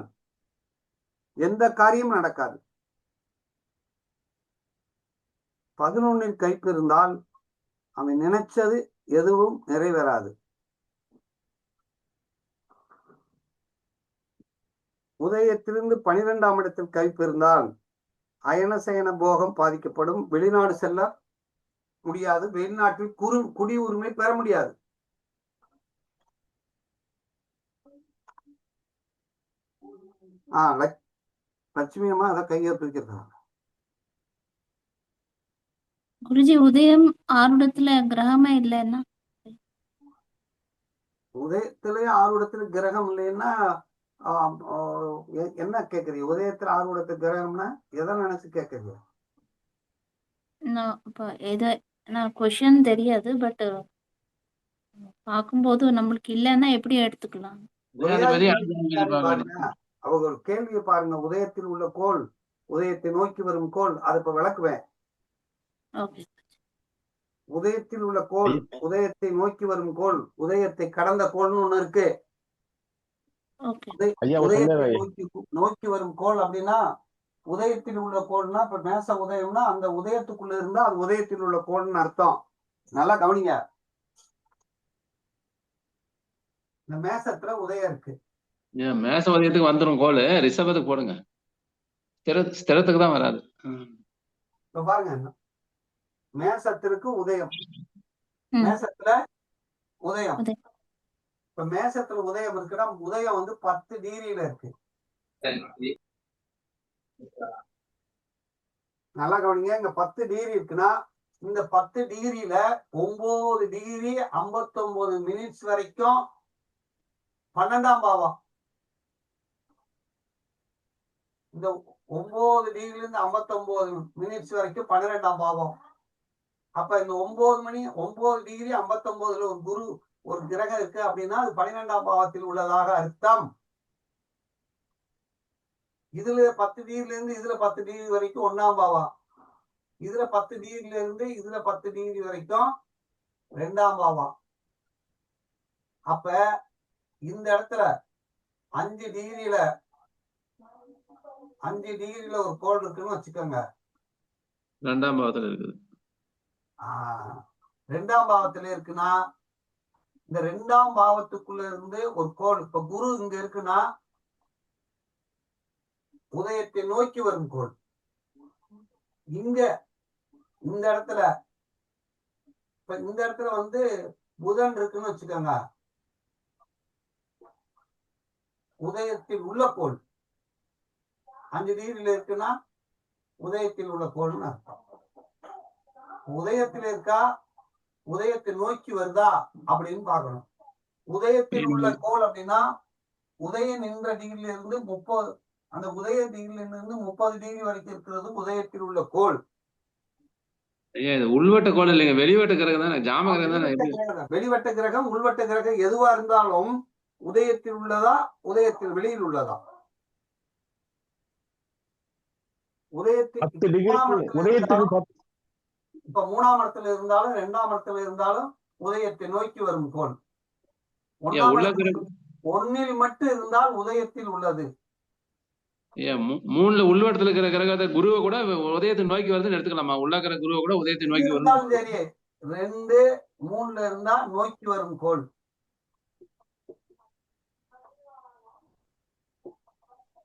S1: எந்த காரியமும் நடக்காது. 11ல் கவிப்பு இருந்தால் அவன் நினைச்சது எதுவும் நிறைவேறாது. உதயத்திலிருந்து 12ஆம் இடத்தில் கவிப்பு இருந்தால் அயனசயன போகம் பாதிக்கப்படும், வெளிநாடு செல்ல முடியாது, வெளிநாட்டில் குடி உரிமை பெற முடியாது. லட்சுமி அம்மா அதை கையெழுத்திருக்கிறாங்க.
S7: குருஜி உதயம் ஆருடத்துல கிரகமே இல்லைன்னா,
S1: உதயத்திலேயே 6 கிரகம் இல்லைன்னா என்ன கேக்குறீங்க? உதயத்துல 6 கிரகம்னா எதை நினைச்சு கேக்குறீங்க?
S7: நான் கொஸ்டின் தெரியாது, பட் பார்க்கும்போது நம்மளுக்கு இல்லைன்னா எப்படி எடுத்துக்கலாம்?
S1: அவங்க ஒரு கேள்வியை பாருங்க. உதயத்தில் உள்ள கோள், உதயத்தை நோக்கி வரும் கோள், அதை இப்ப விளக்குவேன். உதயத்தில் உள்ள கோள், உதயத்தை நோக்கி வரும் கோள், உதயத்தை கடந்த கோள்னு ஒண்ணு இருக்கு. உதயத்தை நோக்கி வரும் கோள் அப்படின்னா உதயத்தில் உள்ள கோள்னா இப்ப மேச உதயம்னா அந்த உதயத்துக்குள்ள இருந்தா அது உதயத்தில் உள்ள கோள்னு அர்த்தம். நல்லா கவனிங்க. இந்த மேசத்துல உதயம் இருக்கு.
S2: மேச உதயத்துக்கு வந்துடும் கோள், ரிஷபத்துக்கு போடுங்க, ஸ்திரத்துக்கு தான் வராது.
S1: இப்ப பாருங்க, மேசத்திற்கு உதயம், மேசத்துல உதயம். இப்ப மேசத்துல உதயம் இருக்குன்னா உதயம் 10 டிகிரியில இருக்கு. நல்லா கவனிங்க. இங்க 10 டிகிரி இருக்குன்னா இந்த 10 டிகிரியில 9 டிகிரி 59 மினிட்ஸ் வரைக்கும் 12ஆம் பாவம். இந்த 9 டிகிரில இருந்து 59 மினிட்ஸ் வரைக்கும் 12ஆம் பாவம். அப்ப இந்த 9 டிகிரி 59ல ஒரு கிரகம் இருக்கு அப்படின்னா அது 12ஆம் பாவத்தில் உள்ளதாக அர்த்தம். இதுல 10 டிகிரில இருந்து இதுல 10 டிகிரி வரைக்கும் 1ஆம் பாவம், இதுல 10 டிகிரில இருந்து இதுல 10 டிகிரி வரைக்கும் 2ஆம் பாவம். அப்ப இந்த இடத்துல 5 டிகிரியில ஒரு கோள் இருக்குன்னு வச்சுக்கோங்க.
S2: 2ஆம் பாவத்துல இருக்குது.
S1: 2ஆம் பாவத்துல இருக்குன்னா இந்த 2ஆம் பாவத்துக்குள்ள இருந்து ஒரு கோள், இப்ப குரு இங்க இருக்குன்னா உதயத்தை நோக்கி வரும் கோள். இங்க இந்த இடத்துல வந்து புதன் இருக்குன்னு வச்சுக்கோங்க, உதயத்தில் உள்ள கோள். 5 டிகிரியில இருக்குன்னா உதயத்தில் உள்ள கோள்னு அர்த்தம். உதயத்தில் இருக்கா, உதயத்தை நோக்கி வருதா அப்படின்னு பார்க்கணும். உதயத்தில் உள்ள கோள் அப்படின்னா உதயம் நின்ற டிகிரில இருந்து 30, அந்த உதய டிகிரில இருந்து 30 டிகிரி வரைக்கும் இருக்கிறது உதயத்தில் உள்ள கோள்.
S2: ஐயா இது உள்வட்ட கோள் இல்லைங்க, வெளிவட்ட கிரகம் தானே, ஜாம கிரகம் தானே.
S1: வெளிவட்ட கிரகம் உள்வட்ட கிரகம் எதுவா இருந்தாலும் உதயத்தில் உள்ளதா உதயத்தில் வெளியில் உள்ளதா? உதயத்தில்
S4: 10 டிகிரி
S1: இப்ப 3ஆம் இடத்துல இருந்தாலும் 2ஆம் இடத்துல இருந்தாலும் உதயத்தை நோக்கி வரும் கோள். 1ல் மட்டும் இருந்தால் உதயத்தில் உள்ளது.
S2: 3ல உள்வட்டத்துல இருக்கிற கிரகத்தை குருவை கூட உதயத்தை நோக்கி வருதுன்னு எடுத்துக்கலாமா? உள்ள இருக்கிற குருவை கூட உதயத்தை நோக்கி வரும்.
S1: சரி, 2, 3ல இருந்தா நோக்கி வரும் கோள்.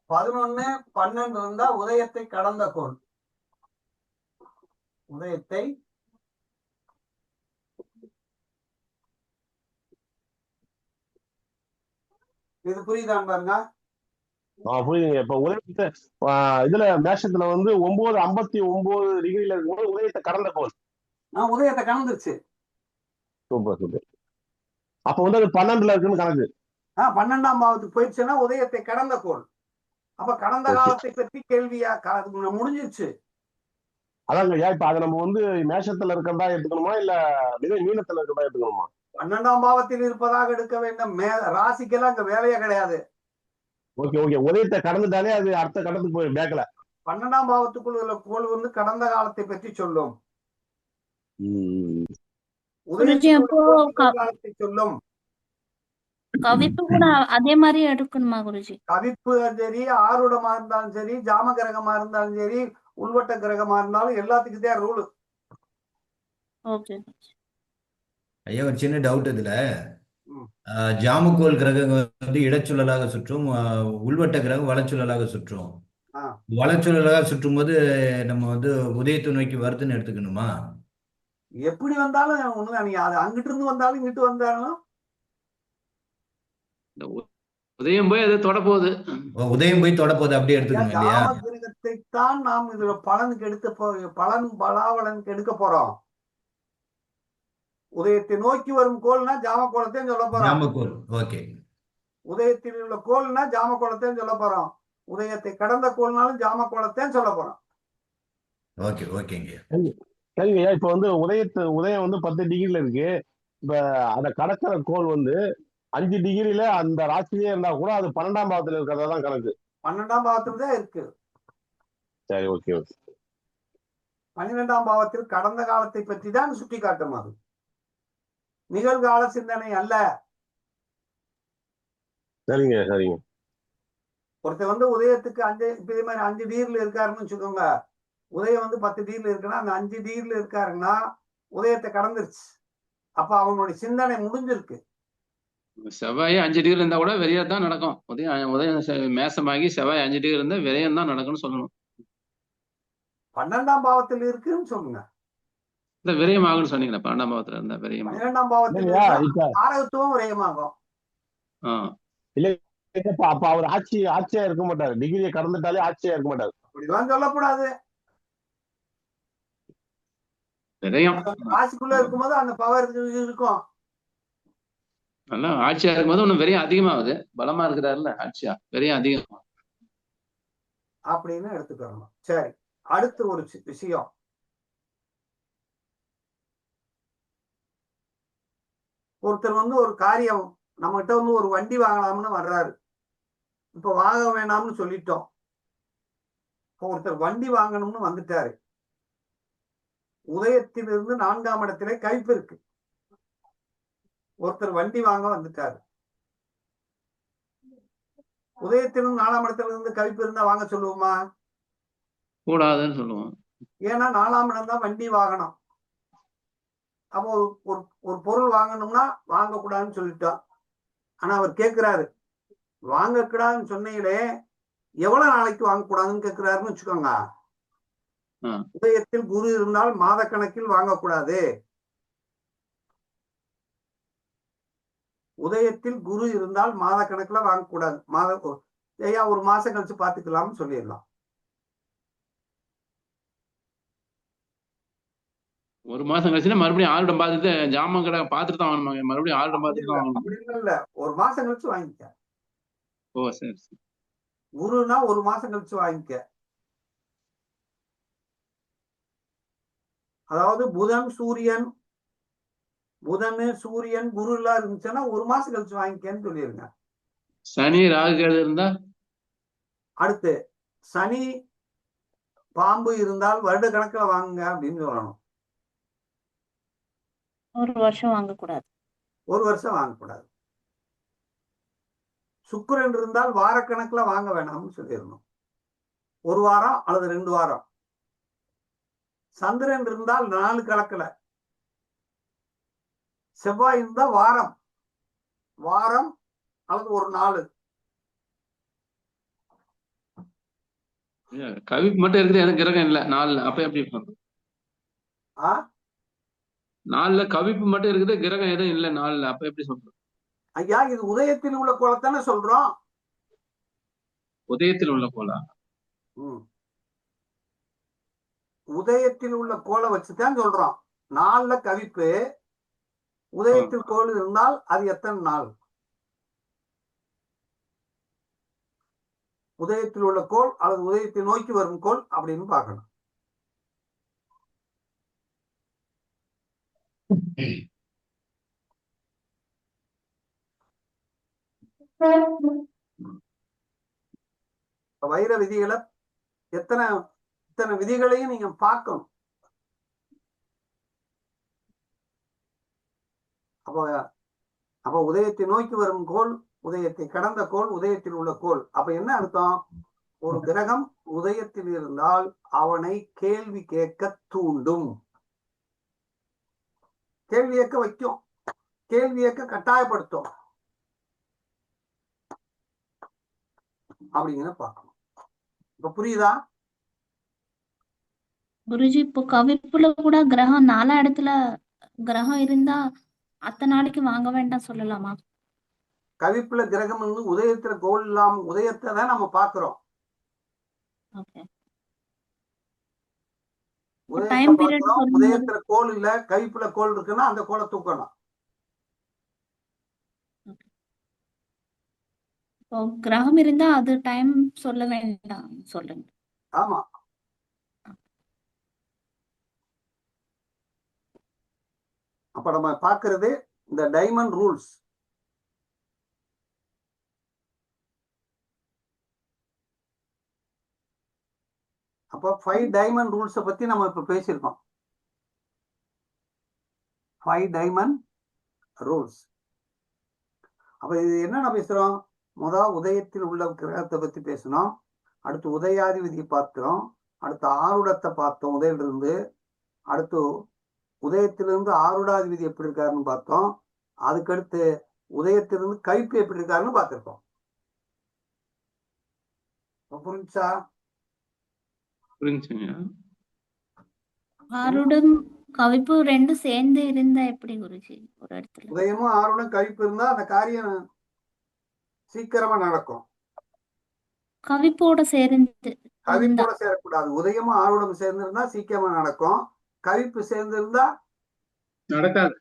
S1: 11, 12 இருந்தா உதயத்தை கடந்த கோள். உதயத்தை இது புரியுதான் பாருங்க.
S4: புரியுதுங்க. இப்ப உதயத்தை இதுல மேஷத்துல வந்து 9:59 டிகிரில இருக்கும்போது உதயத்தை கடந்த கோள்.
S1: உதயத்தை கடந்துருச்சு.
S4: Super super. அப்ப வந்து அது 12ல இருக்குன்னு கணக்கு.
S1: 12ஆம் பாவத்துக்கு போயிடுச்சுன்னா உதயத்தை கடந்த கோள். அப்ப கடந்த காலத்தை பற்றி கேள்வியா முடிஞ்சிருச்சு.
S4: அதாங்க ஐயா, இப்ப அதை நம்ம வந்து மேஷத்துல இருக்கிறதா எடுத்துக்கணுமா இல்ல மீனத்துல இருக்கிறதா எடுத்துக்கணுமா?
S1: 12ஆம் பாவத்தில் இருப்பதாக எடுக்க வேண்டும். ராசிக்கெல்லாம் அங்க வேலையே கிடையாது.
S4: Okay okay. உதயத்தை கடந்துட்டாலே அது அடுத்த கடத்துக்கு போய் பேக்கல.
S1: 12ஆம் பாவத்துக்குள் உள்ள கோள் வந்து கடந்த காலத்தை பற்றி சொல்லும். காலத்தை சொல்லும்.
S7: கவிப்பு கூட அதே மாதிரி எடுக்கணுமா குருஜி?
S1: கவிப்பு சரி, ஆரூடமா இருந்தாலும் சரி, ஜாம கிரகமா இருந்தாலும் சரி, உள்வட்ட கிரகமா இருந்தாலும் எல்லாத்துக்கும் தான் ரூல்.
S7: ஓகே
S5: ஐயா ஒரு சின்ன டவுட் இதுல. ஜாமக்கோள் கிரகம் வந்து இடச்சுழலாக சுற்றும், உள்வட்ட கிரகம் வளச்சுழலாக சுற்றும். வளச்சுழலாக சுற்றும் போது நம்ம வந்து உதயத்தை நோக்கி வருதுன்னு எடுத்துக்கணுமா?
S1: எப்படி வந்தாலும் ஒண்ணுதான். நீங்க அது அங்கிட்டு இருந்து வந்தாலும் இங்கிட்டு வந்தாலும்
S2: உதயம் போய் அது தொட போகுது.
S5: உதயம் போய் தொட போகுது அப்படி எடுத்துக்கணும் இல்லையா?
S1: கிரகத்தை தான் நாம் இதுல பலாவலனுக்கு எடுக்க போறோம். உதயத்தை நோக்கி வரும் கோள்னா ஜாம கோலத்தையும் சொல்ல போறோம்.
S5: ஜாமக்கோள். ஓகே.
S1: உதயத்தில் உள்ள கோள்னா ஜாம கோலத்தையும் சொல்ல போறோம். உதயத்தை கடந்த கோள்னாலும் ஜாம கோலத்தையும் சொல்ல போறோம்.
S5: ஓகே ஓகேங்க.
S4: சரிங்கய்யா, இப்ப வந்து உதயம் வந்து 10 டிகிரில இருக்கு. இப்ப அதை கடக்கிற கோள் வந்து 5 டிகிரில அந்த ராசியிலே இருந்தா கூட அது 12ஆம் பாவத்துல இருக்கிறதா தான் கணக்கு.
S1: 12ஆம் பாவத்துல தான் இருக்கு.
S4: சரி, ஓகே ஓகே.
S1: 12ஆம் பாவத்தில் கடந்த காலத்தை பற்றி தான் சுட்டி காட்டும். அது நிகழ்கால சிந்தனை அல்ல.
S4: சரிங்க சரிங்க.
S1: ஒருத்தர் வந்து உதயத்துக்கு 5 டிகிரில இருக்காருன்னு வச்சுக்கோங்க. உதயம் வந்து 10 டிகிரில இருக்குன்னா அந்த 5 டிகிரில இருக்காருன்னா உதயத்தை கடந்துருச்சு. அப்ப அவனுடைய சிந்தனை முடிஞ்சிருக்கு.
S2: செவ்வாய் 5 டிகிரி இருந்தா கூட விரையா தான் நடக்கும். உதயம் மேசமாகி செவ்வாய் 5 டிகிரி இருந்தா விரையம் தான் நடக்கும்னு சொல்லணும்.
S1: 12ஆம் பாவத்தில் இருக்குன்னு சொல்லுங்க.
S2: இந்த விரயம் ஆகும்னு சொன்னீங்களா? 12ஆம் பாவத்துல இருந்தா விரயம்.
S1: 12ஆம் பாவத்தில் காரகத்துவம் விரயமாகும்.
S4: இல்ல, அப்ப அவர் ஆட்சியா இருக்க மாட்டாரு. டிகிரியை கடந்துட்டாலே ஆட்சியா இருக்க மாட்டாரு.
S1: அப்படிலாம் சொல்லக்கூடாது.
S2: விரயம்
S1: ராசிக்குள்ள இருக்கும்போது அந்த பவர் இருக்கும்.
S2: நல்லா ஆட்சியா இருக்கும்போது ஒன்னும் விரயம் அதிகமாகுது. பலமா இருக்கிறாருல ஆட்சியா, விரயம் அதிகம்
S1: அப்படின்னு எடுத்துக்கணும். சரி, அடுத்து ஒரு விஷயம். ஒருத்தர் வந்து ஒரு காரியம் நம்ம கிட்ட வந்து ஒரு வண்டி வாங்கலாம்னு வர்றாரு. இப்ப வாங்க வேணாம்னு சொல்லிட்டோம். இப்போ ஒருத்தர் வண்டி வாங்கணும்னு வந்துட்டாரு. உதயத்திலிருந்து 4ஆம் இடத்திலே கழிப்பு இருக்கு. ஒருத்தர் வண்டி வாங்க வந்துட்டாரு. உதயத்திலும் 4ஆம் இடத்துல இருந்து கவிப்பு இருந்தா வாங்க சொல்லுவோமா?
S2: கூடாதுன்னு சொல்லுவோம்.
S1: ஏன்னா 4ஆம் இடம் தான் வண்டி வாகனம். அப்போ ஒரு பொருள் வாங்கணும்னா வாங்கக்கூடாதுன்னு சொல்லிட்டோம். ஆனா அவர் கேட்கிறாரு, வாங்கக்கூடாதுன்னு சொன்னீங்களே எவ்வளவு நாளைக்கு வாங்கக்கூடாதுன்னு கேட்கிறாருன்னு வச்சுக்கோங்க. உதயத்தில் குரு இருந்தால் மாத கணக்கில் வாங்கக்கூடாது. உதயத்தில் குரு இருந்தால் மாத கணக்குல வாங்கக்கூடாது. ஒரு மாசம் கழிச்சு பாத்துக்கலாம்னு சொல்லிடலாம்.
S2: ஒரு மாசம் கழிச்சுன்னா மறுபடியும் ஆளுடம் பார்த்துட்டு ஜாமான் கடை பார்த்துட்டு தான் வாங்கணுமாங்க? மறுபடியும் ஆளுடம் பார்த்துட்டு தான் வாங்கணும்?
S1: அப்படி இல்ல, ஒரு மாசம் கழிச்சு வாங்கிக்க.
S2: ஓ சரி சரி.
S1: குருனா ஒரு மாசம் கழிச்சு வாங்கிக்க. அதாவது புதன் சூரியன் குரு எல்லாம் இருந்துச்சுன்னா ஒரு மாசம் கழிச்சு வாங்கிக்கன்னு சொல்லிருங்க.
S2: சனி ராகு இருந்தா?
S1: அடுத்து சனி பாம்பு இருந்தால் வருட கணக்குல வாங்குங்க அப்படின்னு சொல்லணும்.
S7: ஒரு வருஷம் வாங்கக்கூடாது.
S1: ஒரு வருஷம் வாங்கக்கூடாது. சுக்கிரன் இருந்தால் வாரக்கணக்குல வாங்க வேணாம்னு சொல்லிடணும். ஒரு வாரம் அல்லது 2 வாரம். சந்திரன் இருந்தால் 4 கணக்குல. செவ்வாய் இருந்தா வாரம் அல்லது ஒரு 4.
S2: கவிப்பு மட்டும் இருக்குது, எனக்கு கிரகம் இல்ல 4ல. அப்ப எப்படி 4ல கவிப்பு மட்டும் இருக்குது, கிரகம் எதுவும் இல்ல 4ல. அப்ப எப்படி சொல்றோம்?
S1: ஐயா, இது உதயத்தில் உள்ள கோலத்தானே சொல்றோம்.
S2: உதயத்தில் உள்ள கோலா?
S1: உதயத்தில் உள்ள கோலை வச்சுதான் சொல்றோம். 4ல கவிப்பு, உதயத்தில் கோல் இருந்தால் அது எத்தனை நாள்? உதயத்தில் உள்ள கோள் அல்லது உதயத்தை நோக்கி வரும் கோள் அப்படின்னு பார்க்கணும். வைர விதிகளை இத்தனை விதிகளையும் நீங்க பார்க்கணும். அப்ப உதயத்தை நோக்கி வரும் கோள், உதயத்தை கடந்த கோள், உதயத்தில் உள்ள கோள். அப்ப என்ன அர்த்தம்? ஒரு கிரகம் உதயத்தில் இருந்தால் அவனை கேள்வி கேட்க தூண்டும், கேள்வி கேட்க வைக்கும், கேள்வி கேட்க கட்டாயப்படுத்தும் அப்படிங்கிற பார்க்கணும். இப்ப புரியுதா
S7: குருஜி? இப்போ கவிப்புல கூட கிரகம் 4ஆம் இடத்துல கிரகம் இருந்தா அத்தனை நாளைக்கு வாங்க வேண்டாம் சொல்லலாமா?
S1: கவிப்புல கிரகம் வந்து உதயத்துல கோள் இல்லாம, உதயத்தை தான் நம்ம பாக்குறோம். உதயத்துல கோள் இல்ல, கவிப்புல கோள் இருக்குன்னா அந்த கோளை தூக்கணும்.
S7: கிரகம் இருந்தா அது டைம் சொல்ல வேண்டாம் சொல்லுங்க.
S1: ஆமா, அப்ப நம்ம பாக்குறது இந்த டைமண்ட் ரூல்ஸ். அப்ப 5 டைமண்ட் ரூல்ஸை பத்தி நம்ம இப்ப பேசியிருக்கோம். 5 டைமண்ட் ரூல்ஸ். அப்ப இது என்னென்ன பேசுறோம்? உதயத்தில் உள்ள கிரகத்தை பத்தி பேசணும். அடுத்து உதயாதிபதியை பார்த்தோம். அடுத்து ஆருடத்தை பார்த்தோம் உதயிலிருந்து. அடுத்து உதயத்திலிருந்து ஆருடாதிபதி எப்படி இருக்காருன்னு பார்த்தோம். அதுக்கடுத்து உதயத்திலிருந்து கவிப்பு எப்படி இருக்காருன்னு பார்த்திருக்கோம். புரிஞ்சா?
S7: ஆருடம் கவிப்பு 2 சேர்ந்து இருந்தா எப்படி குருஜி ஒரு இடத்துல?
S1: உதயமும் ஆருடம் கவிப்பு இருந்தா அந்த காரியம் சீக்கிரமா நடக்கும்.
S7: கவிப்போட
S1: சேரக்கூடாது. உதயமும் ஆருடம் சேர்ந்திருந்தா சீக்கிரமா நடக்கும். கவிப்பு சேர்ந்திருந்தா
S2: நடக்காது.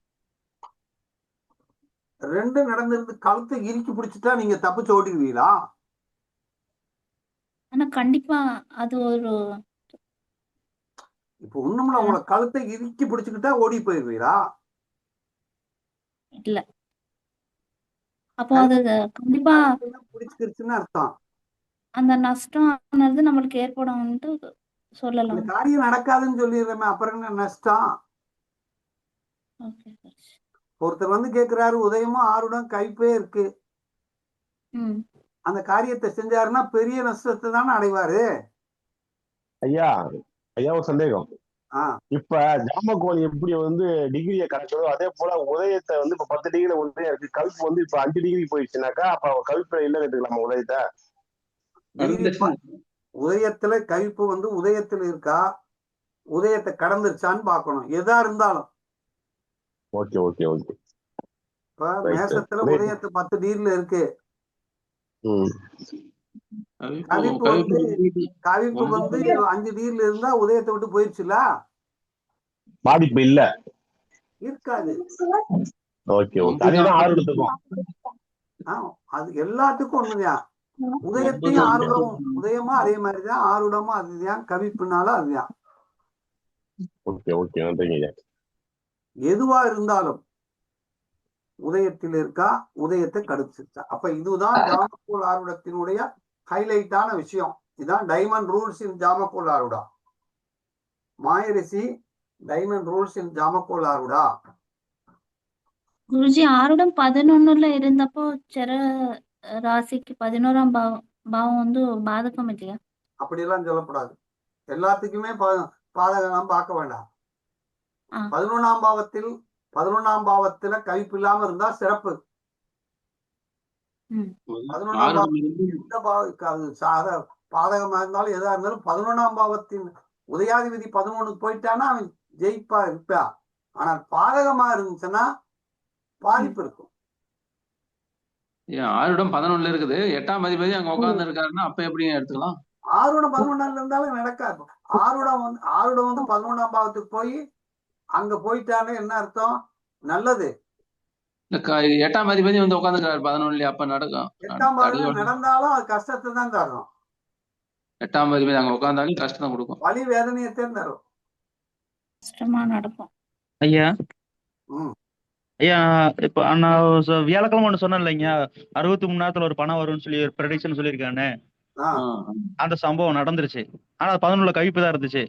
S1: 2 நடந்திருந்து கழுத்தை இறுக்கி பிடிச்சிட்டா நீங்க தப்பிச்சு ஓடிடுவீங்களா?
S7: ஆனா கண்டிப்பா அது ஒரு
S1: இப்ப ஒண்ணுமில்ல, உங்களை கழுத்தை இறுக்கி பிடிச்சுக்கிட்டா ஓடி போயிருவீங்களா?
S7: இல்ல. அப்போ அது கண்டிப்பா
S1: பிடிச்சிருச்சுன்னு அர்த்தம்.
S7: அந்த நஷ்டம் ஆனது நம்மளுக்கு ஏற்படும்னு சொல்லலாம்.
S1: அந்த காரியம் நடக்காதுன்னு சொல்லிடுறேன், அப்புறம் என்ன நஷ்டம்? ஒருத்தர் வந்து கேக்குறாரு, உதயமும் ஆருடம் கவிப்பே இருக்கு, அந்த காரியத்தை செஞ்சாருன்னா பெரிய நஷ்டத்தை தானே அடைவாரு.
S4: ஐயா ஒரு சந்தேகம்.
S1: ஆஹ்
S4: இப்ப ஜாமக்கோல் எப்படி வந்து டிகிரியை கணக்கிடுதோ அதே போல உதயத்தை வந்து இப்ப 10 டிகிரி உதயம் இருக்கு, கவிப்பு வந்து இப்ப 5 டிகிரி போயிடுச்சுனாக்கா அப்ப கவிப்புல இல்லைன்னு எடுத்துக்கலாமா உதயத்தை?
S1: உதயத்துல கவிப்பு வந்து உதயத்துல இருக்கா, உதயத்தை கடந்துருச்சான்னு பாக்கணும் எதா இருந்தாலும்.
S4: Okay okay okay.
S1: இப்ப மேசத்துல உதயத்து 10 டிகிரில இருக்கு, கவிப்பு வந்து 5 டிகிரில இருந்தா உதயத்தை விட்டு போயிடுச்சுல,
S4: பாதிப்பு இல்ல
S1: இருக்காது.
S4: Okay okay. அதேதான் ஆறுடத்துக்கும்.
S1: அது எல்லாத்துக்கும் ஒண்ணுதான். உதயத்தையும் ஆறுடம் உதயமும் அதே மாதிரிதான், ஆறுடமும் அதுதான், கவிப்புனாலும் அதுதான்.
S4: ஓகே ஓகே, நன்றிங்க.
S1: எதுவா இருந்தாலும் உதயத்தில் இருக்கா, உதயத்தை கடுத்துச்சா. அப்ப இதுதான் ஜாமக்கோல் ஆருடத்தினுடைய ஹைலைட்டான விஷயம். இதுதான் diamond rules in Jamakkol Aruda. மாயரிசி diamond rules in Jamakkol Aruda.
S7: குருஜி ஆருடம் 11ல இருந்தப்போ சர ராசிக்கு 11ஆம் பாவம் வந்து பாதகம் இல்லையா?
S1: அப்படியெல்லாம் சொல்லக்கூடாது. எல்லாத்துக்குமே பாதகம் பார்க்க வேண்டாம். 11ஆம் பாவத்துல கவிப்பு இல்லாம இருந்தா சிறப்பு. 11ஆம் பாதகமா இருந்தாலும் எதா இருந்தாலும் 11ஆம் பாவத்தின் உதயாதிபதி 11க்கு போயிட்டானா அவன் ஜெயிப்பா இருப்பா. ஆனால் பாதகமா இருந்துச்சுன்னா பாதிப்பு இருக்கும்.
S2: ஆறுடம் 11ல இருக்குது, 8ஆம் அதிபதி அங்க உட்கார்ந்து இருக்காருன்னா அப்ப எப்படி எடுத்துக்கலாம்?
S1: ஆறுடம் 11ல இருந்தாலும் நடக்காது. ஆறுடம் வந்து 11ஆம் பாவத்துக்கு போய் அங்க போயிட்டானே என்ன அர்த்தம்? நல்லது.
S2: 8ஆம் அதிபதி வந்து உட்காந்துக்கிறாரு 11ல, அப்ப நடக்கும்.
S1: 8ஆம் பாவம் நடந்தாலும் அது கஷ்டத்தை தான் தரும்.
S2: 8ஆம் அதிபதி அங்க உட்கார்ந்தாலும் கஷ்டம் கொடுக்கும்,
S1: வலி வேதனையத்தையும் தரும்.
S7: கஷ்டமா நடக்கும்.
S3: ஐயா ஐயா, இப்ப நான் வியாழக்கிழமை ஒண்ணு சொன்னேன் இல்லைங்க, 63 மணி நேரத்துல ஒரு பணம் வரும்னு சொல்லி ஒரு ப்ரெடிக்ஷன் சொல்லியிருக்கானே, அந்த சம்பவம் நடந்துருச்சு. ஆனா 11ல கவிப்பு தான் இருந்துச்சு.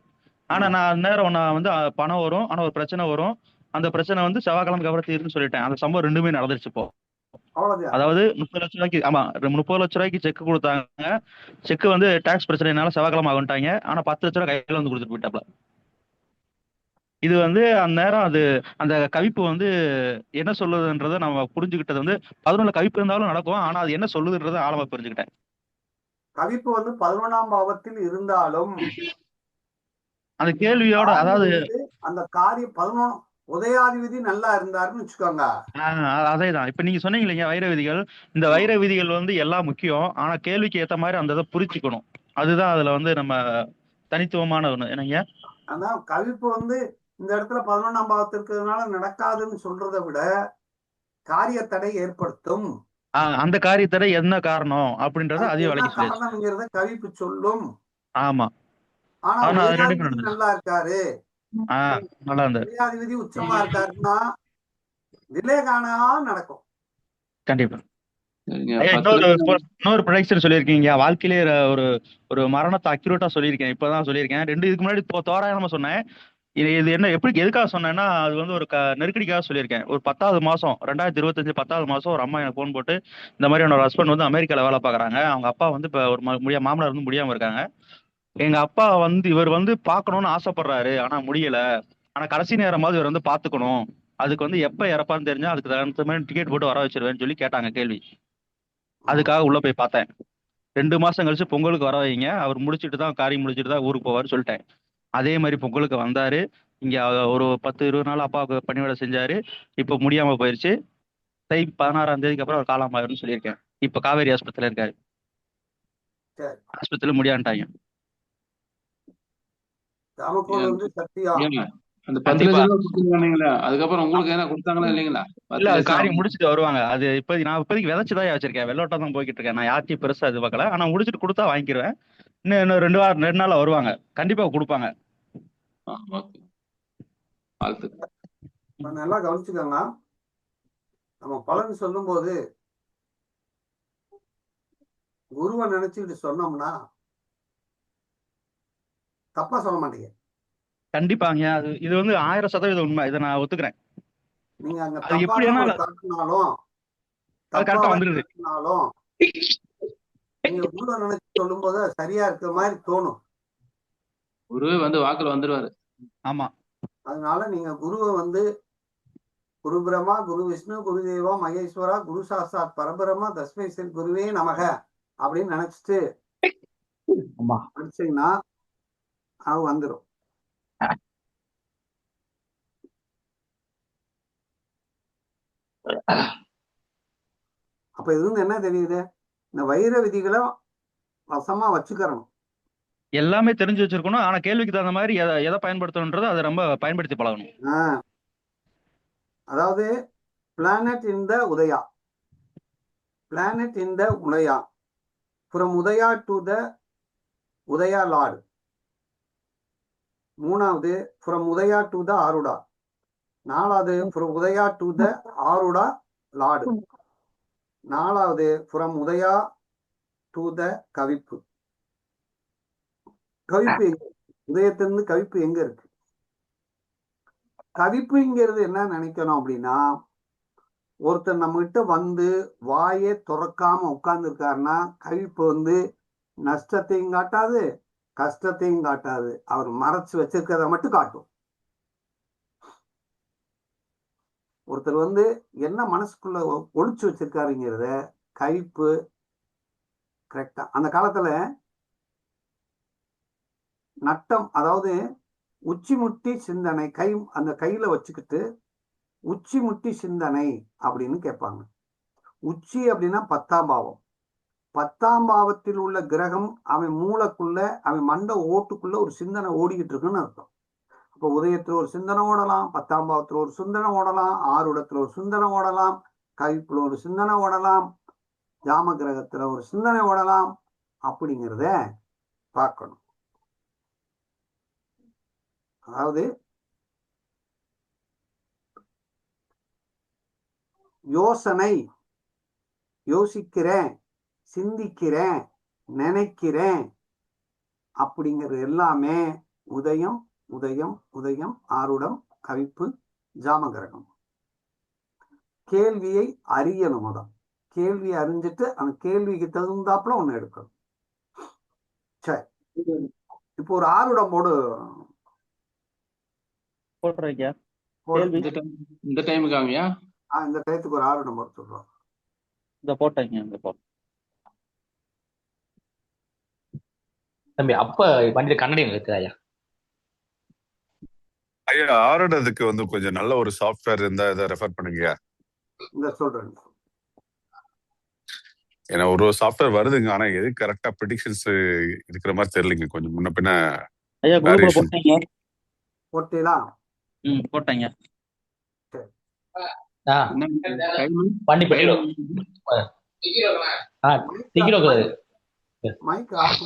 S3: ஆனா நான் நேரம் நான் வந்து பணம் வரும், ஆனா ஒரு பிரச்சனை வரும். அந்த பிரச்சனை வந்து செவ்வாய்க்கிழமைக்கு அப்புறம் தீர்னு சொல்லிட்டேன். அந்த சம்பவம் ரெண்டுமே நடந்துருச்சு இப்போ. அதாவது 30 லட்சம் ரூபாய்க்கு, ஆமா 30 லட்சம் ரூபாய்க்கு செக் கொடுத்தாங்க. செக் வந்து டாக்ஸ் பிரச்சனைனால செவ்வாய்க்கிழமை ஆகட்டாங்க. ஆனா 10 லட்ச ரூபாய் கையில வந்து கொடுத்துட்டு போயிட்டாப்ல. இது வந்து அந்த நேரம் அது அந்த கவிப்பு வந்து என்ன சொல்லுதுன்றத நம்ம புரிஞ்சுக்கிட்டது வந்து 11ல கவிப்பு இருந்தாலும் நடக்கும். ஆனா அது என்ன சொல்லுதுன்றத ஆழமா புரிஞ்சுக்கிட்டேன்.
S1: கவிப்பு வந்து 11ஆம் பாவத்தில் இருந்தாலும்
S3: அந்த கேள்வியோட, அதாவது
S1: அந்த காரியம் 11 உதயாதிபதி நல்லா இருந்தாருன்னு வச்சுக்கோங்க.
S3: அதேதான் இப்ப நீங்க சொன்னீங்க இல்லைங்க வைர விதிகள். இந்த வைர விதிகள் வந்து எல்லாம் முக்கியம். ஆனா கேள்விக்கு ஏத்த மாதிரி அந்த இதை புரிச்சுக்கணும். அதுதான் அதுல வந்து நம்ம தனித்துவமான ஒண்ணு. என்னங்க,
S1: அதான் கவிப்பு வந்து இந்த இடத்துல 11ஆம் பாவத்தில் இருக்கிறதுனால நடக்காதுன்னு சொல்றதை விட காரிய தடை ஏற்படுத்தும்.
S3: அந்த காரியத்தடை என்ன காரணம் அப்படின்றத அதையும் விளக்கி
S1: காரணம்ங்கிறத கவிப்பு சொல்லும்.
S3: ஆமா,
S1: ஆனா நல்லா இருக்காரு,
S3: நல்லா இருந்தாரு,
S1: உதயாதிபதி உச்சமா இருக்காருன்னா டிலே காணா நடக்கும்.
S3: கண்டிப்பா. இன்னொரு ப்ரொடக்ஷன் சொல்லியிருக்கீங்க. வாழ்க்கையிலே ஒரு மரணத்தை அக்யூரேட்டா சொல்லியிருக்கேன். இப்பதான் சொல்லியிருக்கேன். இதுக்கு முன்னாடி தோராயமா சொன்னேன். இது என்ன எதுக்காக சொன்னேன்னா, அது வந்து ஒரு நெருக்கடிக்காக சொல்லியிருக்கேன். ஒரு 10வது மாசம் 2025 10வது மாசம் ஒரு அம்மா எனக்கு போன் போட்டு, இந்த மாதிரி என்னோட ஹஸ்பண்ட் வந்து அமெரிக்கால வேலை பாக்குறாங்க. அவங்க அப்பா வந்து இப்ப ஒரு மாமனார் வந்து முடியாம இருக்காங்க. எங்க அப்பா வந்து இவர் வந்து பாக்கணும்னு ஆசைப்படுறாரு, ஆனா முடியல. ஆனா கடைசி நேரமாவது இவர் வந்து பாத்துக்கணும். அதுக்கு வந்து எப்ப இறப்பான்னு தெரிஞ்சா அதுக்கு தகுந்த மாதிரி டிக்கெட் போட்டு வர வச்சிருவேன்னு சொல்லி கேட்டாங்க கேள்வி. அதுக்காக உள்ள போய் பார்த்தேன். 2 மாசம் கழிச்சு பொங்கலுக்கு வர வைங்க, அவர் முடிச்சுட்டு தான் காரியம் முடிச்சுட்டு தான் ஊருக்கு போவார்னு சொல்லிட்டேன். அதே மாதிரி பொங்கலுக்கு வந்தாரு. இங்க ஒரு 10-20 நாள் அப்பாவுக்கு பணிவிடை செஞ்சாரு. இப்ப முடியாம போயிருச்சு. 16ஆம் தேதிக்கு அப்புறம் அவர் காலமாயிருன்னு சொல்லியிருக்கேன். இப்ப காவேரி ஆஸ்பத்திரியில இருக்காரு. ஆஸ்பத்திரியில முடியான்ட்டாங்க.
S2: அந்த 10 லட்சம் ரூபாய் கொடுத்துருக்காங்களா, அதுக்கப்புறம் உங்களுக்கு என்ன கொடுத்தாங்களா இல்லைங்களா?
S3: இல்ல, அது காரியம் முடிச்சுட்டு வருவாங்க. அது நான் இப்போதைக்கு விதைச்சுதான் வச்சிருக்கேன். வெள்ளோட்டம் தான் போய்கிட்டு இருக்கேன். நான் யார்த்தையும் பெருசா இது பார்க்கல. ஆனா முடிச்சுட்டு கொடுத்தா வாங்கிக்கிருவேன். இன்னும் 2 நாள்ல வருவாங்க. கண்டிப்பா கொடுப்பாங்க.
S1: நல்லா கவனிச்சுக்கோங்க. நம்ம பலன் சொல்லும் போது குருவை நினைச்சுக்கிட்டு சொன்னோம்னா தப்பா சொல்ல மாட்டீங்க.
S3: கண்டிப்பாங்க. இது வந்து 1000% உண்மை. இதை நான் ஒத்துக்கிறேன்.
S1: நீங்க அங்க
S3: அது எப்படி
S1: கரெக்டா வந்துருது. நீங்க குருவை நினைச்சு சொல்லும் போது அது சரியா இருக்கிற மாதிரி தோணும்.
S2: குருவே வந்து வாக்குல வந்துருவாரு.
S3: ஆமா.
S1: அதனால நீங்க குருவை வந்து குரு பிரம்மா, குரு விஷ்ணு, குரு தேவா மகேஸ்வரா, குரு சாஸ்தாத் பரபிரம்மா தஸ்மை ஸ்ரீ குருவே நமக அப்படின்னு நினைச்சிட்டு படிச்சீங்கன்னா அது வந்துடும். அப்ப இது வந்து என்ன தெரியுது, இந்த வைர விதிகளை வசமா வச்சுக்கிறணும்.
S3: எல்லாமே தெரிஞ்சு வச்சிருக்கணும். ஆனா கேள்விக்கு தகுந்த மாதிரி எதை பயன்படுத்தணுன்றதை அதை ரொம்ப பயன்படுத்தி பழகணும்.
S1: அதாவது planet in the Udaya, planet in the Udaya, from Udaya to the Udaya lord. மூணாவது from Udaya to the Aruda. நாலாவது from Udaya to the Aruda lord. நாலாவது from Udaya to the Kavippu. கவிப்பு எங்க, உதயத்திலிருந்து கவிப்பு எங்க இருக்கு? கவிப்புங்கிறது என்ன நினைக்கணும் அப்படின்னா, ஒருத்தர் நம்ம கிட்ட வந்து வாயே துறக்காம உட்கார்ந்து இருக்காருன்னா கவிப்பு வந்து நஷ்டத்தையும் காட்டாது, கஷ்டத்தையும் காட்டாது. அவர் மறைச்சு வச்சிருக்கிறத மட்டும் காட்டும். ஒருத்தர் வந்து என்ன மனசுக்குள்ள ஒளிச்சு வச்சிருக்காருங்கிறத கவிப்பு கரெக்டா. அந்த காலத்துல நட்டம், அதாவது உச்சி முட்டி சிந்தனை, கை அந்த கையில வச்சுக்கிட்டு உச்சி முட்டி சிந்தனை அப்படின்னு கேட்பாங்க. உச்சி அப்படின்னா 10ஆம் பாவம். 10ஆம் பாவத்தில் உள்ள கிரகம் அவன் மூளைக்குள்ள, அவன் மண்டை ஓட்டுக்குள்ள ஒரு சிந்தனை ஓடிக்கிட்டு இருக்குன்னு அர்த்தம். அப்போ உதயத்துல ஒரு சிந்தனை ஓடலாம், 10ஆம் பாவத்துல ஒரு சிந்தனை ஓடலாம், ஆருடத்துல ஒரு சிந்தனை ஓடலாம், கவிப்புல ஒரு சிந்தனை ஓடலாம், ஜாம கிரகத்துல ஒரு சிந்தனை ஓடலாம். அப்படிங்கிறத பார்க்கணும். அதாவது யோசனை, யோசிக்கிறேன், சிந்திக்கிறேன், நினைக்கிறேன் அப்படிங்கிறது எல்லாமே உதயம் உதயம் உதயம் ஆருடம் கவிப்பு ஜாமகிரகம். கேள்வியை அறியணும். அதான் கேள்வியை அறிஞ்சிட்டு அந்த கேள்விக்கு தகுந்தாப்புல ஒண்ணு எடுக்கணும். சரி, இப்போ ஒரு ஆருடம் போடு.
S2: இந்த டைமுக்காங்கயா?
S1: இந்த டயத்துக்கு ஒரு ஆருடம் போட சொல்றோம்.
S3: இந்த போட்டேங்க.
S8: தம்பி அப்ப வண்டியில கண்ணாடி இருக்குது ஐயா.
S6: ஐயா ஆறுனதுக்கு வந்து கொஞ்சம் நல்ல ஒரு சாஃப்ட்வேர் இருந்தா இதை ரெஃபர் பண்ணுங்க.
S1: இந்த சொல்றேன்.
S6: ஏன்னா ஒரு சாஃப்ட்வேர் வருதுங்க, ஆனா எது கரெக்டா ப்ரெடிக்ஷன்ஸ் இருக்கிற மாதிரி தெரியலங்க. கொஞ்சம் முன்ன பின்ன
S3: ஐயா குரூப்ல போட்டீங்க?
S1: போட்டீங்களா?
S3: போட்டேங்க.
S8: பண்ணி போயிடும்.
S1: Mic of.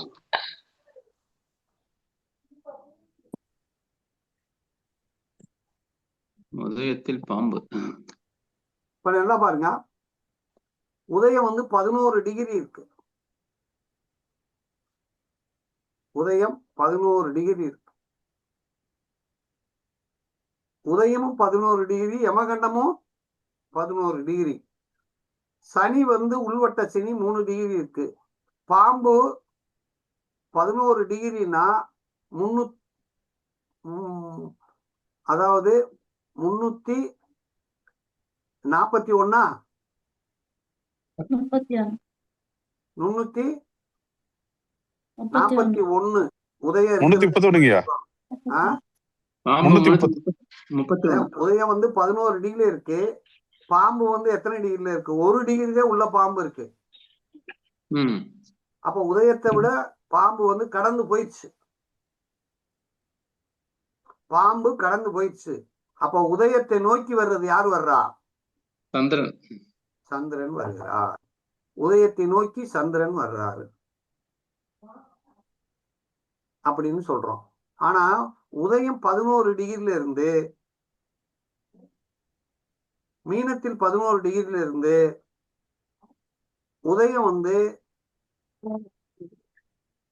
S2: உதயத்தில் பாம்பு.
S1: இப்ப நல்லா பாருங்க, உதயம் வந்து 11 டிகிரி இருக்கு. உதயம் 11 டிகிரி இருக்கு. உதயமும் 11 டிகிரி, யமகண்டமும் 11 டிகிரி. சனி வந்து உள்வட்ட சனி 3 டிகிரி இருக்கு. பாம்பு 11 டிகிரினா 300, அதாவது 341 உதயம்
S6: 331ங்கய்யா.
S1: உதயம் வந்து 11 டிகிரி இருக்கு. பாம்பு வந்து எத்தனை டிகிரில இருக்கு? 1 டிகிரிலே உள்ள பாம்பு இருக்கு. அப்ப உதயத்தை விட பாம்பு வந்து கடந்து போயிடுச்சு. பாம்பு கடந்து போயிடுச்சு. அப்ப உதயத்தை நோக்கி வர்றது யார் வர்றா?
S2: சந்திரன்.
S1: சந்திரன் வருகிறார். உதயத்தை நோக்கி சந்திரன் வர்றாரு அப்படின்னு சொல்றோம். ஆனா உதயம் 11 டிகிரில இருந்து, மீனத்தில் 11 டிகிரில இருந்து உதயம் வந்து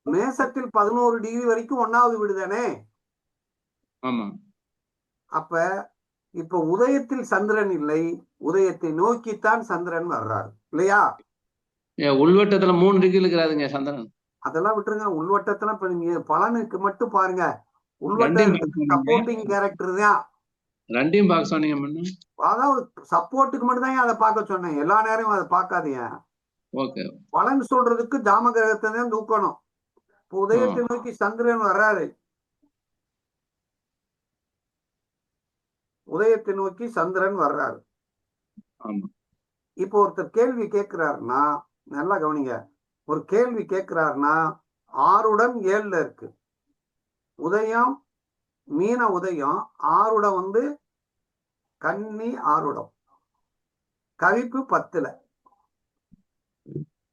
S1: மேசத்தில் 11 டிகிரி வரைக்கும் 1வது விடுதானே. அப்ப இப்ப உதயத்தில் சந்திரன் இல்லை, உதயத்தை நோக்கித்தான் சந்திரன் வர்றாரு இல்லையா?
S2: உள்வட்டத்துல 3 டிகிரி இருக்கிறாருங்க சந்திரன்.
S1: அதெல்லாம் விட்டுருங்க. உள்வட்டத்துல இப்ப நீங்க பலனுக்கு மட்டும் பாருங்க.
S2: ரெண்டையும்
S1: உள்வட்டத்துக்கு
S2: பார்க்க சொன்னீங்க.
S1: சப்போர்ட்டிங் கேரக்டர் தான்.
S2: ரெண்டையும் பார்க்க சொன்னீங்க முன்ன.
S1: அதாவது சப்போர்ட்டுக்கு மட்டும் தான் அதை பார்க்க சொன்னேன். எல்லா நேரமும் அதை பார்க்காதீங்க.
S2: ஓகே.
S1: பலன் சொல்றதுக்கு ஜாம கிரகத்தை தான் தூக்கணும். இப்போ உதயத்தை நோக்கி சந்திரன் வர்றாரு. உதயத்தை நோக்கி சந்திரன் வர்றாரு.
S2: ஆமா.
S1: இப்போ ஒருத்தர் கேள்வி கேட்கிறாருன்னா, நல்லா கவனிங்க. ஒரு கேள்வி கேட்கிறாருன்னா 6 7 இருக்கு. உதயம் மீன உதயம், 6 கன்னி 6 கவிப்பு 10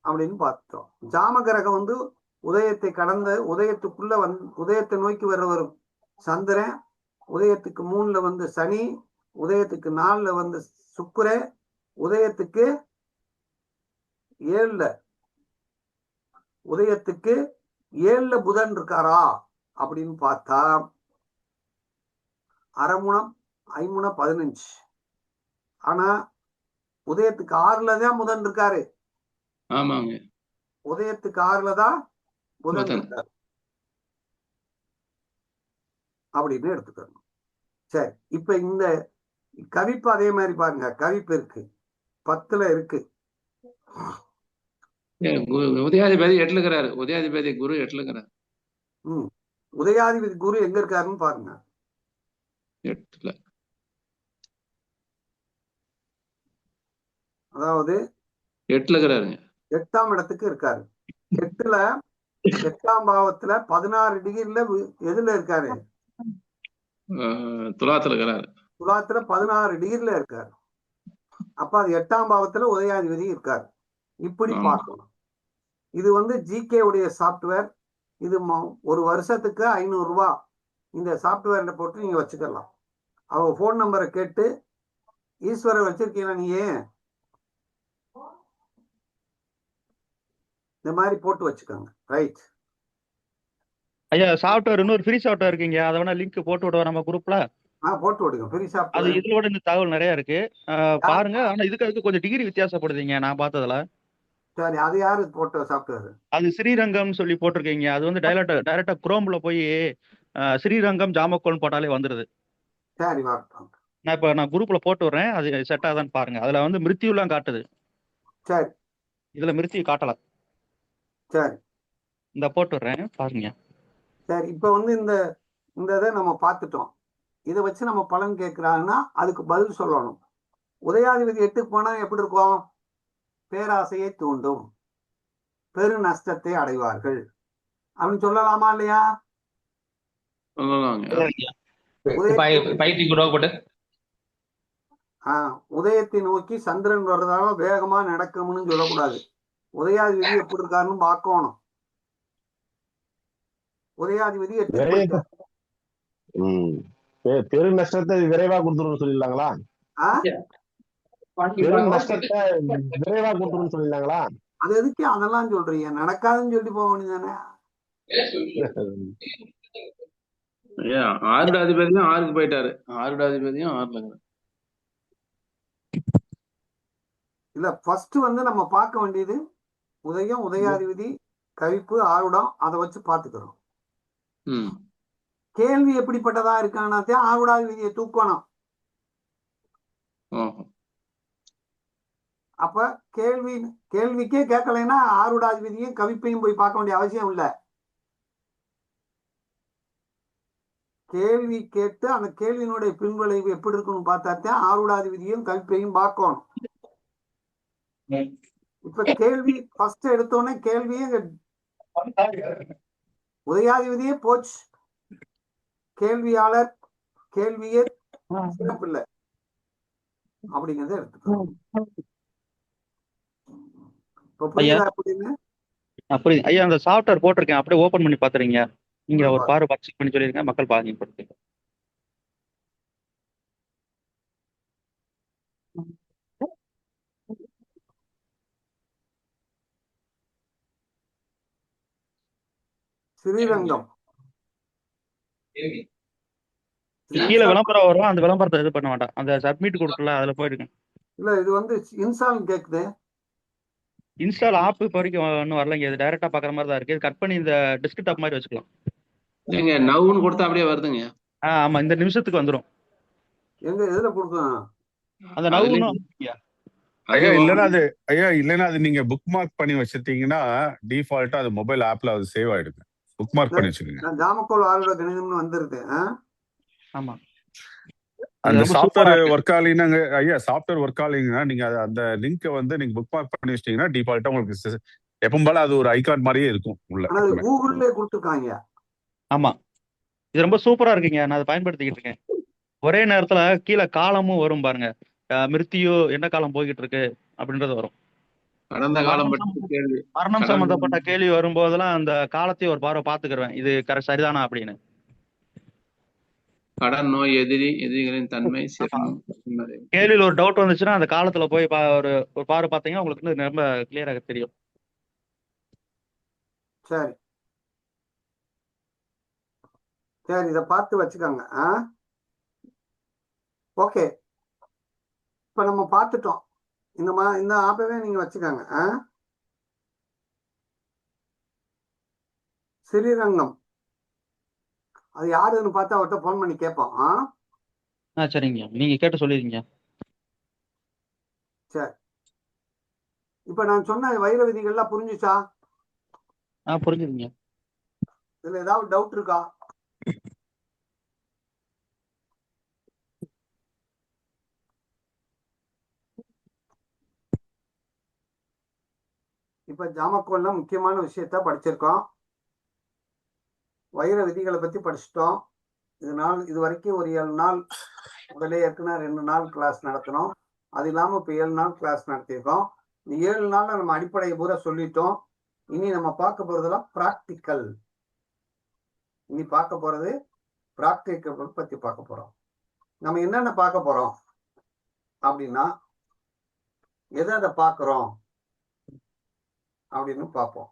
S1: அப்படின்னு பார்த்தோம். ஜாம கிரகம் உதயத்தை கடந்த உதயத்துக்குள்ள உதயத்தை நோக்கி வர்ற ஒரு சந்திரன், உதயத்துக்கு 3 சனி, உதயத்துக்கு 4 சுக்கிரன், உதயத்துக்கு 7 உதயத்துக்கு 7 புதன் இருக்காரா அப்படின்னு பார்த்தா அரைமுனம் 15. ஆனா உதயத்துக்கு 6 தான் புதன் இருக்காரு.
S2: ஆமாங்க.
S1: உதயத்துக்கு 6 தான் புதன் இருக்காரு அப்படின்னு எடுத்துக்கணும். சரி, இப்ப இந்த கவிப்பு அதே மாதிரி பாருங்க. கவிப்பு இருக்கு 10 இருக்கு.
S2: உதயாதிபதி 8 இருக்கிறாரு. உதயாதிபதி குரு 8 இருக்கிறாரு.
S1: உதயாதிபதி குரு எங்க இருக்காருன்னு பாருங்க.
S2: 8.
S1: அதாவது
S2: 8 இருக்கிறாருங்க.
S1: 8ஆம் இடத்துக்கு இருக்காரு. 8ஆம் பாவத்துல 16 டிகிரில எதுல இருக்காரு?
S2: துலாத்துல இருக்கிறாரு.
S1: துலாத்துல 16 டிகிரில இருக்காரு. அப்ப அது 8ஆம் பாவத்துல உதயாதிபதி இருக்காரு. இப்படி பார்க்கணும். இது ஜிகே உடைய சாப்ட்வேர். இது ஒரு வருஷத்துக்கு 500 ரூபாய். இந்த சாப்ட்வேர்ல போட்டு நீங்க வச்சுக்கலாம். அவங்க போன் நம்பரை கேட்டு, ஈஸ்வரர் வச்சிருக்கீங்களா நீயே, இந்த மாதிரி போட்டு வச்சுக்கோங்க. ரைட்
S3: ஐயா, சாஃப்ட்வேர் இன்னொரு ஃப்ரீ சாஃப்ட்வேர் இருக்கீங்க. அதை வேணா லிங்க் போட்டு விடுவோம் நம்ம குரூப்ல.
S1: போட்டு விடுங்க. ஃப்ரீ
S3: அது
S1: சாப்ட்வேர்.
S3: இதோட இந்த தகவல் நிறைய இருக்கு, பாருங்க. ஆனா இதுக்கு கொஞ்சம் டிகிரி வித்தியாசப்படுதீங்க நான் பார்த்ததுல.
S1: சரி, அது யாரு போட்ட சாப்ட்வேர்?
S3: அது ஸ்ரீரங்கம் சொல்லி போட்டிருக்கீங்க. அது டைரக்டா குரோம்ல போய் ஸ்ரீரங்கம் ஜாமக்கோல்னு போட்டாலே வந்துருது.
S1: சரி, வரட்டும்.
S3: நான் குரூப்ல போட்டு விடுறேன். அது செட் ஆகுதான்னு பாருங்க. அதுல மிருத்தியுலாம் காட்டுது.
S1: சரி,
S3: இதுல மிருத்தியும் காட்டல.
S1: சரி,
S3: இந்த போட்டு விடுறேன் பாருங்க.
S1: சரி. இப்ப இந்த இதை நம்ம பார்த்துட்டோம். இதை வச்சு நம்ம பலன் கேட்கிறாங்கன்னா அதுக்கு பதில் சொல்லணும். உதயாதிபதி 8க்கு போனா எப்படி இருக்கும்? பேராசையை தூண்டும், பெரு நஷ்டத்தை அடைவார்கள் அப்படின்னு சொல்லலாமா இல்லையா? உதயத்தை நோக்கி சந்திரன் வர்றதால வேகமா நடக்கும்னு சொல்லக்கூடாது. உதயாதிபதி எப்படி இருக்காருன்னு பார்க்கணும். உதயாதிபதி 8
S4: பெரு நஷ்டத்தை விரைவா கொடுத்துருன்னு சொல்லிடலாங்களா? பெரு நஷ்டத்தை விரைவா கொடுத்துருன்னு சொல்லிடலாங்களா?
S1: அது எதுக்கு அதெல்லாம் சொல்றீங்க? நடக்காதுன்னு சொல்லி போக வேண்டியதானே.
S2: ஆறுடாதிபதியும் 6க்கு போயிட்டாரு. ஆறுடாதிபதியும் 6ல.
S1: இல்ல, ஃபர்ஸ்ட் நம்ம பார்க்க வேண்டியது உதயம், உதயாதிபதி, கவிப்பு, ஆருடம். அதை வச்சு பார்த்துக்கிறோம். கேள்வி எப்படிப்பட்டதா இருக்கானாத்தே ஆருடாதிபதியை தூக்கணும். அப்ப கேள்விக்கே கேட்கலைன்னா ஆருடாதிபதியும் கவிப்பையும் போய் பார்க்க வேண்டிய அவசியம் இல்லை. கேள்வி கேட்டு அந்த கேள்வியினுடைய பின்விளைவு எப்படி இருக்குன்னு பார்த்தாத்தான் ஆருடாதிபதியும் கவிப்பையும் பார்க்கணும். இப்ப கேள்வி ஃபர்ஸ்ட் எடுத்தோடனே கேள்வியே உதயாதிபதியே போச்சு. கேள்வியாளர் கேள்வியே சிறப்பில்லை அப்படிங்கறத எடுத்துக்கணும்.
S3: புரியுது ஐயா. அந்த சாஃப்ட்வேர் போட்டிருக்கேன், அப்படியே ஓபன் பண்ணி பாத்துறீங்க. நீங்க ஒரு பாரு செக் பண்ணி சொல்லிருங்க. மக்கள் பாருங்க.
S1: ஸ்ரீரங்கம்
S3: கீழே விளம்பரம் வரும். அந்த விளம்பரத்தை இது பண்ண மாட்டேன். அந்த சப்மிட் கொடுக்கல, அதுல போயிடுங்க.
S1: இல்ல, இது இன்ஸ்டால் கேக்குது.
S3: இன்ஸ்டால் ஆப் இப்போ வரைக்கும் இன்னும் வரலைங்க. இது டைரக்டா பாக்குற மாதிரி தான் இருக்கு. இது கட் பண்ணி இந்த டெஸ்க்டாப் மாதிரி வச்சுக்கலாம்.
S2: இல்லைங்க நவுன்னு கொடுத்தா அப்படியே வருதுங்க.
S3: ஆமா, இந்த நிமிஷத்துக்கு வந்துடும்.
S1: எங்க எதுல கொடுக்கணும்?
S3: அந்த
S2: அதுலயும்
S3: நவுன்னு
S6: ஐயா
S2: அது
S6: இல்லைன்னா அது இல்லைன்னா அது நீங்க புக் மார்க் பண்ணி வச்சிருந்தீங்கன்னா டிஃபால்ட்டா அது மொபைல் ஆப்ல அது சேவ் ஆயிடுங்க. புக் மார்க் பண்ணி வச்சுக்கோங்க.
S1: நான் ஜாமக்கோல் ஆளுட கணிதம்னு வந்துருது.
S3: ஆமா,
S6: அந்த
S3: ரொம்ப
S6: சாஃப்ட்வேர்
S3: சூப்பரா இருக்கு.
S6: ஒர்க் ஆகலைன்னாங்க ஐயா, சாஃப்ட்வேர் ஒர்க் ஆகலைங்கன்னா நீங்க அந்த லிங்கை வந்து நீங்க புக் மார்க் பண்ணி வச்சிட்டீங்கன்னா டிஃபால்ட்டா உங்களுக்கு எப்பவும் போல அது ஒரு ஐகான் மாதிரியே இருக்கும் உள்ள.
S1: ஆனா அது கூகுள்லயே கொடுத்துருக்காங்க.
S3: ஆமா, இது ரொம்ப சூப்பரா இருக்குங்க. நான் அதை பயன்படுத்திக்கிட்டு இருக்கேன். ஒரே நேரத்துல கீழே காலமும் வரும் பாருங்க. மிருத்தியோ என்ன காலம் போய்கிட்டு இருக்கு அப்படின்றது வரும்.
S2: கடந்த காலம் பற்றி கேள்வி.
S3: மரணம்
S2: கடந்த
S3: சம்பந்தப்பட்ட கேள்வி வரும்போதெல்லாம் அந்த காலத்தையும் ஒரு பார்வை பார்த்துக்கிருவேன். இது சரிதானா அப்படின்னு.
S2: கடன் நோய் எதிரிகளின் தன்மை சிரமம்.
S3: கேள்வியில் ஒரு டவுட் வந்துச்சுன்னா அந்த காலத்துல போய் ஒரு பார்வை பார்த்தீங்கன்னா உங்களுக்கு இன்னும் ரொம்ப கிளியராக தெரியும்.
S1: சரி சரி, இதை பார்த்து வச்சுக்கோங்க. ஓகே, இப்ப நம்ம பார்த்துட்டோம். இந்த ஆப்பவே நீங்க வச்சுக்கோங்க. ஸ்ரீரங்கம் அது யாருன்னு பார்த்தா அவர்கிட்ட போன் பண்ணி கேட்போம்.
S3: சரிங்க, நீங்க கேட்டு சொல்லிருங்க.
S1: சரி, இப்ப நான் சொன்ன வைர விதிகள்லாம் புரிஞ்சுச்சா?
S3: புரிஞ்சுதுங்க.
S1: இதுல ஏதாவது டவுட் இருக்கா? இப்ப ஜாமக்கோல்ல முக்கியமான விஷயத்த படிச்சிருக்கோம். வைர விதிகளை பத்தி படிச்சுட்டோம். இது வரைக்கும் ஒரு 7 நாள் முதலே ஏற்கனவே 2 நாள் கிளாஸ் நடத்தினோம். அது இல்லாம இப்ப 7 நாள் கிளாஸ் நடத்தியிருக்கோம். இந்த 7 நாள்ல நம்ம அடிப்படையை பூரா சொல்லிட்டோம். இனி நம்ம பார்க்க போறதெல்லாம் பிராக்டிக்கல். இனி பார்க்க போறது பிராக்டிக்கல் பத்தி பார்க்க போறோம். நம்ம என்னென்ன பார்க்க போறோம் அப்படின்னா, எதை பார்க்கிறோம் அப்படின்னு பார்ப்போம்.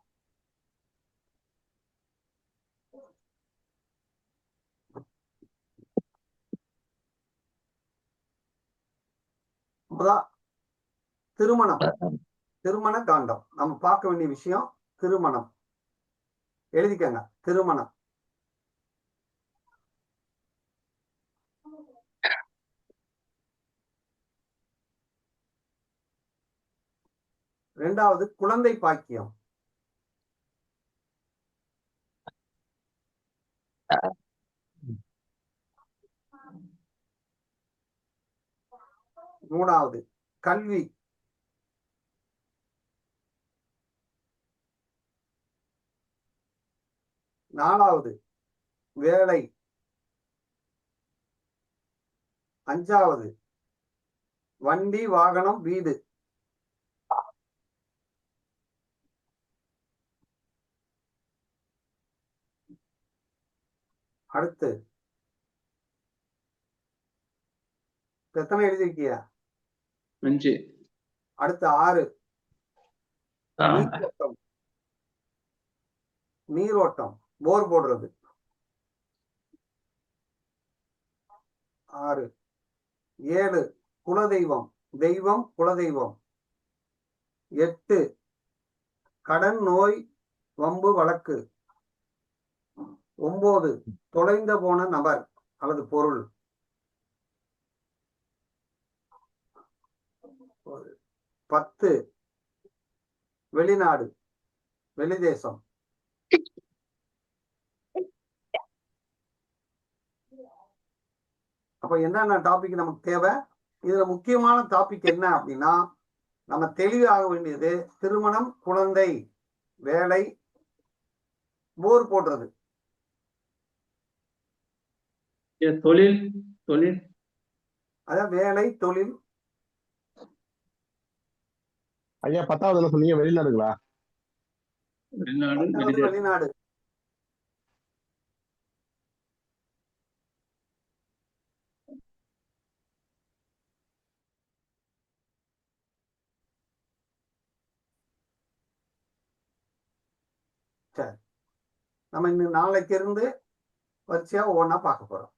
S1: திருமண காண்டம் நம்ம பார்க்க வேண்டிய விஷயம் திருமணம். எழுதிக்கங்க, திருமணம். இரண்டாவது குழந்தை பாக்கியம். மூணாவது கல்வி. நாலாவது வேலை. அஞ்சாவது வண்டி வாகனம் வீடு. அடுத்து எத்தனை எழுதிருக்கியா?
S2: 5.
S1: அடுத்து 6 நீரோட்டம். நீரோட்டம் போர் போடுறது. 6. 7 குலதெய்வம், தெய்வம் குலதெய்வம். 8 கடன் நோய் வம்பு வழக்கு. 9 தொலைந்த போன நபர் அல்லது பொருள். 10 வெளிநாடு, வெளிதேசம். அப்ப என்னென்ன டாபிக் நமக்கு தேவை? இதுல முக்கியமான டாபிக் என்ன அப்படின்னா, நம்ம தெளிவாக வேண்டியது திருமணம், குழந்தை, வேலை, போர் போடுறது.
S2: தொழில்
S1: அதான் வேலை, தொழில்.
S4: ஐயா 10வது என்ன சொன்னீங்க? வெளிநாடுங்களா?
S1: வெளிநாடு. சரி, நம்ம இன்னும் நாளைக்கு இருந்து வரிசையா ஒவ்வொன்னா பார்க்க போறோம்.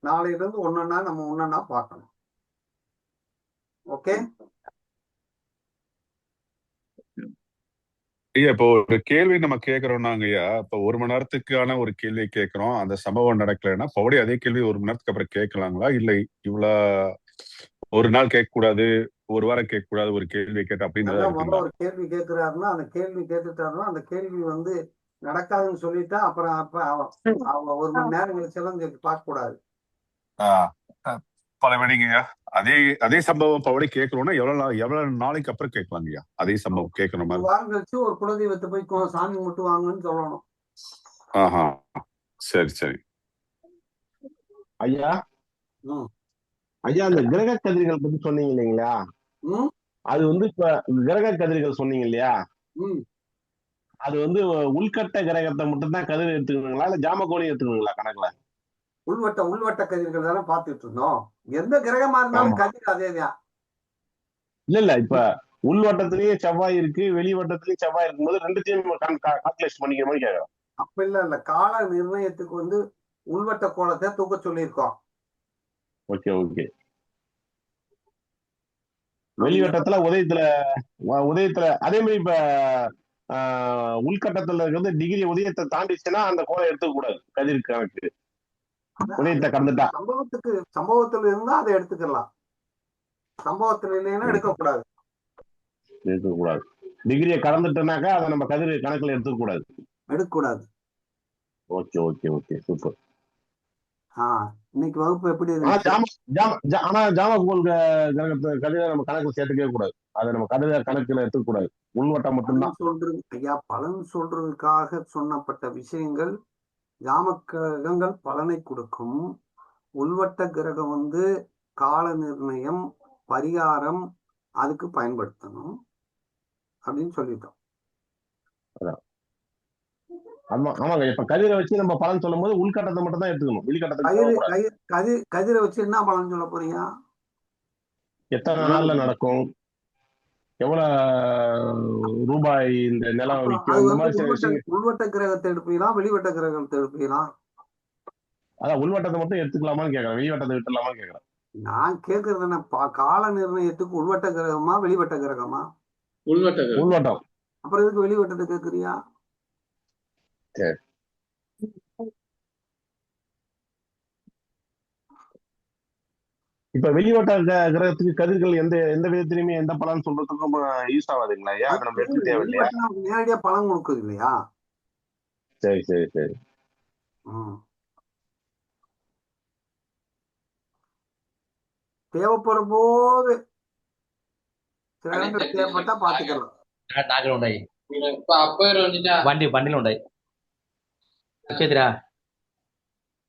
S1: நாளையிலிருந்து ஒன்னொன்னா நம்ம ஒன்னொன்னா பார்க்கணும். ஓகே.
S6: ஐயா இப்போ ஒரு கேள்வி நம்ம கேட்கறோம்னாங்க ஐயா, இப்போ 1 மணி நேரத்துக்கான ஒரு கேள்வி கேட்கிறோம், அந்த சம்பவம் நடக்கலைன்னா மறுபடியும் அதே கேள்வி 1 மணி நேரத்துக்கு அப்புறம் கேட்கலாங்களா? இல்லை இவ்வளவு ஒரு நாள் கேட்கக்கூடாது, ஒரு வாரம் கேட்கக்கூடாது, ஒரு கேள்வி கேட்டு அப்படின்னு
S1: அதான் முதல்ல
S6: இருக்குங்களா?
S1: ஒரு கேள்வி கேட்கிறாருன்னா அந்த கேள்வி கேட்டுட்டாருன்னா அந்த கேள்வி வந்து நடக்காதுன்னு சொல்லிட்டா அப்புறம் அப்ப அவ 1 மணி நேரம் கழிச்செல்லாம் பார்க்க கூடாது.
S6: பலவடிங்க ஐயா. அதே சம்பவம் பவடி கேட்கணும்னா எவ்வளவு நாளைக்கு அப்புறம் கேட்கலாங்க ஐயா? அதே சம்பவம் கேட்கற
S1: 1
S6: மாதிரி.
S1: வாரம் கழிச்சு ஒரு குலதெய்வத்தை போய் சாமி கும்பிட்டு வாங்கன்னு சொல்லணும்.
S6: ஆஹா, சரி சரி.
S4: ஐயா
S1: ம்.
S4: ஐயா அந்த கிரக கதிர்கள் பத்தி சொன்னீங்க இல்லைங்களா?
S1: ம்.
S4: அது வந்து இப்ப கிரக கதிர்கள் சொன்னீங்க இல்லையா?
S1: ம்.
S4: அது வந்து உள்கட்ட கிரகத்தை மட்டும் தான் கதிர் எடுத்துக்கணுங்களா இல்ல ஜாமக்கோணி எடுத்துக்கணுங்களா கணக்குல?
S1: உள்வட்ட கதிர்கள் தானே பார்த்துட்டு இருந்தோம். எந்த கிரகமா இருந்தாலும்
S4: ஆமா.
S1: கதிர் அதேதான்.
S4: இல்ல இப்ப உள்வட்டத்திலயும் செவ்வாய் இருக்கு, வெளிவட்டத்திலயும் செவ்வாய் இருக்கும்போது ரெண்டுத்தையும் கால்குலேஷன் பண்ணிக்கிற மாதிரி கேட்கறேன்.
S1: அப்ப இல்ல கால நிர்ணயத்துக்கு வந்து உள்வட்ட கோலத்தை தூக்க சொல்லியிருக்கோம்.
S4: Okay okay. வெளிவட்டத்துல உதயத்துல அதே மாதிரி இப்ப உள்கட்டத்துல இருக்கிறது டிகிரி உதயத்தை தாண்டிச்சுன்னா அந்த கோலம் எடுத்துக்க கூடாது கதிர் கணக்கு. உதயத்தை கடந்துட்டா
S1: சம்பவத்துல இருந்தா அதை எடுத்துக்கலாம். சம்பவத்துல இல்லைன்னா எடுக்கக்கூடாது.
S4: டிகிரியை கடந்துட்டோம்னாக்கா அதை நம்ம கதிர் கணக்குல எடுக்கக்கூடாது.
S1: Okay
S4: okay okay super.
S1: இன்னைக்கு வகுப்பு எப்படி
S4: ஆனா ஜாமக்கோள் கிரகத்தை கதிரை நம்ம கணக்குல சேர்த்துக்கவே கூடாது. அதை நம்ம கதிர கணக்குல எடுத்துக்க கூடாது. உள்வட்டம் மட்டும்தான்
S1: சொல்றது. ஐயா பலன் சொல்றதுக்காக சொன்னப்பட்ட விஷயங்கள் ஜாமக்கிரகங்கள் பலனை கொடுக்கும். உள்வட்ட கிரகம் வந்து கால நிர்ணயம் பரிகாரம் அதுக்கு பயன்படுத்தணும் அப்படின்னு சொல்லிட்டோம்.
S4: ஆமாங்க. இப்ப கதிரை வச்சு நம்ம பலன் சொல்லும் போது உள்கட்டத்தை மட்டும் தான் எடுத்துக்கணும். வெளிக்கட்டத்தை
S1: கதிரை வச்சு என்ன பலன் சொல்ல போறீங்க?
S4: எத்தனை நாள்ல நடக்கும், எவ்வளவு ரூபாய் இந்த நிலம் விற்கும், இந்த மாதிரி
S1: உள்வட்ட கிரகத்தை எடுப்பீங்களா வெளிவட்ட கிரகத்தை எடுப்பீங்களா?
S4: அதான் உள்வட்டத்தை மட்டும் எடுத்துக்கலாமான்னு கேக்குறேன், வெளிவட்டத்தை விட்டுலாமான்னு கேக்குறேன்.
S1: நான் கேக்குறது என்ன, கால நிர்ணயத்துக்கு உள்வட்ட கிரகமா வெளிவட்ட கிரகமா?
S4: உள்வட்டம்.
S1: அப்புறம் எதுக்கு வெளிவட்டத்தை கேக்குறியா?
S4: சரி. இப்ப வெளிவட்ட கிரகத்துக்கு கதிர்கள் எந்த விதத்திலுமே எந்த பலன் சொல்றதுக்கும் யூஸ் ஆகாதுங்களா? ஏன் நம்ம எடுத்து தேவை இல்லையா?
S1: நேரடியா பலன் கொடுக்குது இல்லையா?
S4: சரி சரி சரி.
S1: தேவைப்படும் போது சில இடங்கள் தேவைப்பட்டா பாத்துக்கலாம்.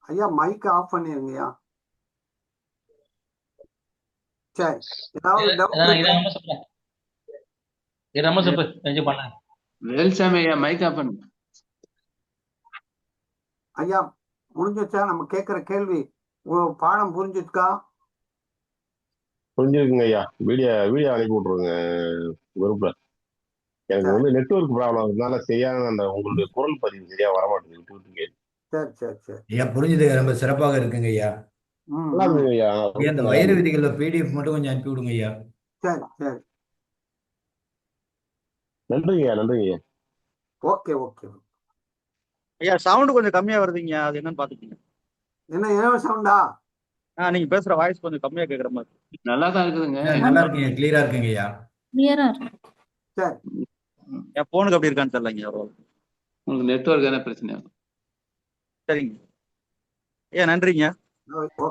S1: ஐயா மைக் ஆஃப் பண்ணிருங்கய்யா. சரி, ஐயா முடிஞ்சுச்சா? நம்ம கேக்குற கேள்வி பாடம் புரிஞ்சுக்கா?
S4: புரிஞ்சிருக்குங்க ஐயா. வீடியோ அனுப்பி விட்டுருங்க குரூப்ல. எனக்கு வந்து நெட்வொர்க் ப்ராப்ளம் இருந்தால சரியான அந்த உங்களுடைய குரல் பதிவு சரியா வரமாட்டேங்குது.
S1: சரி சரி சரி
S5: ஐயா புரிஞ்சுது, ரொம்ப சிறப்பாக இருக்குங்க ஐயா.
S4: ஐயா
S5: அந்த வைர விதிகள PDF மட்டும் கொஞ்சம் அனுப்பி விடுங்க ஐயா.
S1: சரி சரி.
S4: நன்றிங்க ஐயா.
S1: ஓகே ஓகே
S3: ஐயா. சவுண்ட் கொஞ்சம் கம்மியா வருதுங்க, அது என்னன்னு பாத்துக்கீங்க.
S1: என்ன சவுண்டா?
S3: நீங்க பேசுற வாய்ஸ் கொஞ்சம் கம்மியா கேக்குற மாதிரி.
S2: நல்லா தான் இருக்குதுங்க.
S5: நல்லா இருக்குங்க, கிளியரா இருக்குங்க ஐயா.
S7: கிளியரா இருக்கு.
S1: சரி.
S3: என் போனுக்கு அப்படி இருக்கான்னு தெரியலங்க.
S2: உங்களுக்கு நெட்வொர்க் என்ன பிரச்சனை?
S3: சரிங்க ஐயா, நன்றிங்க.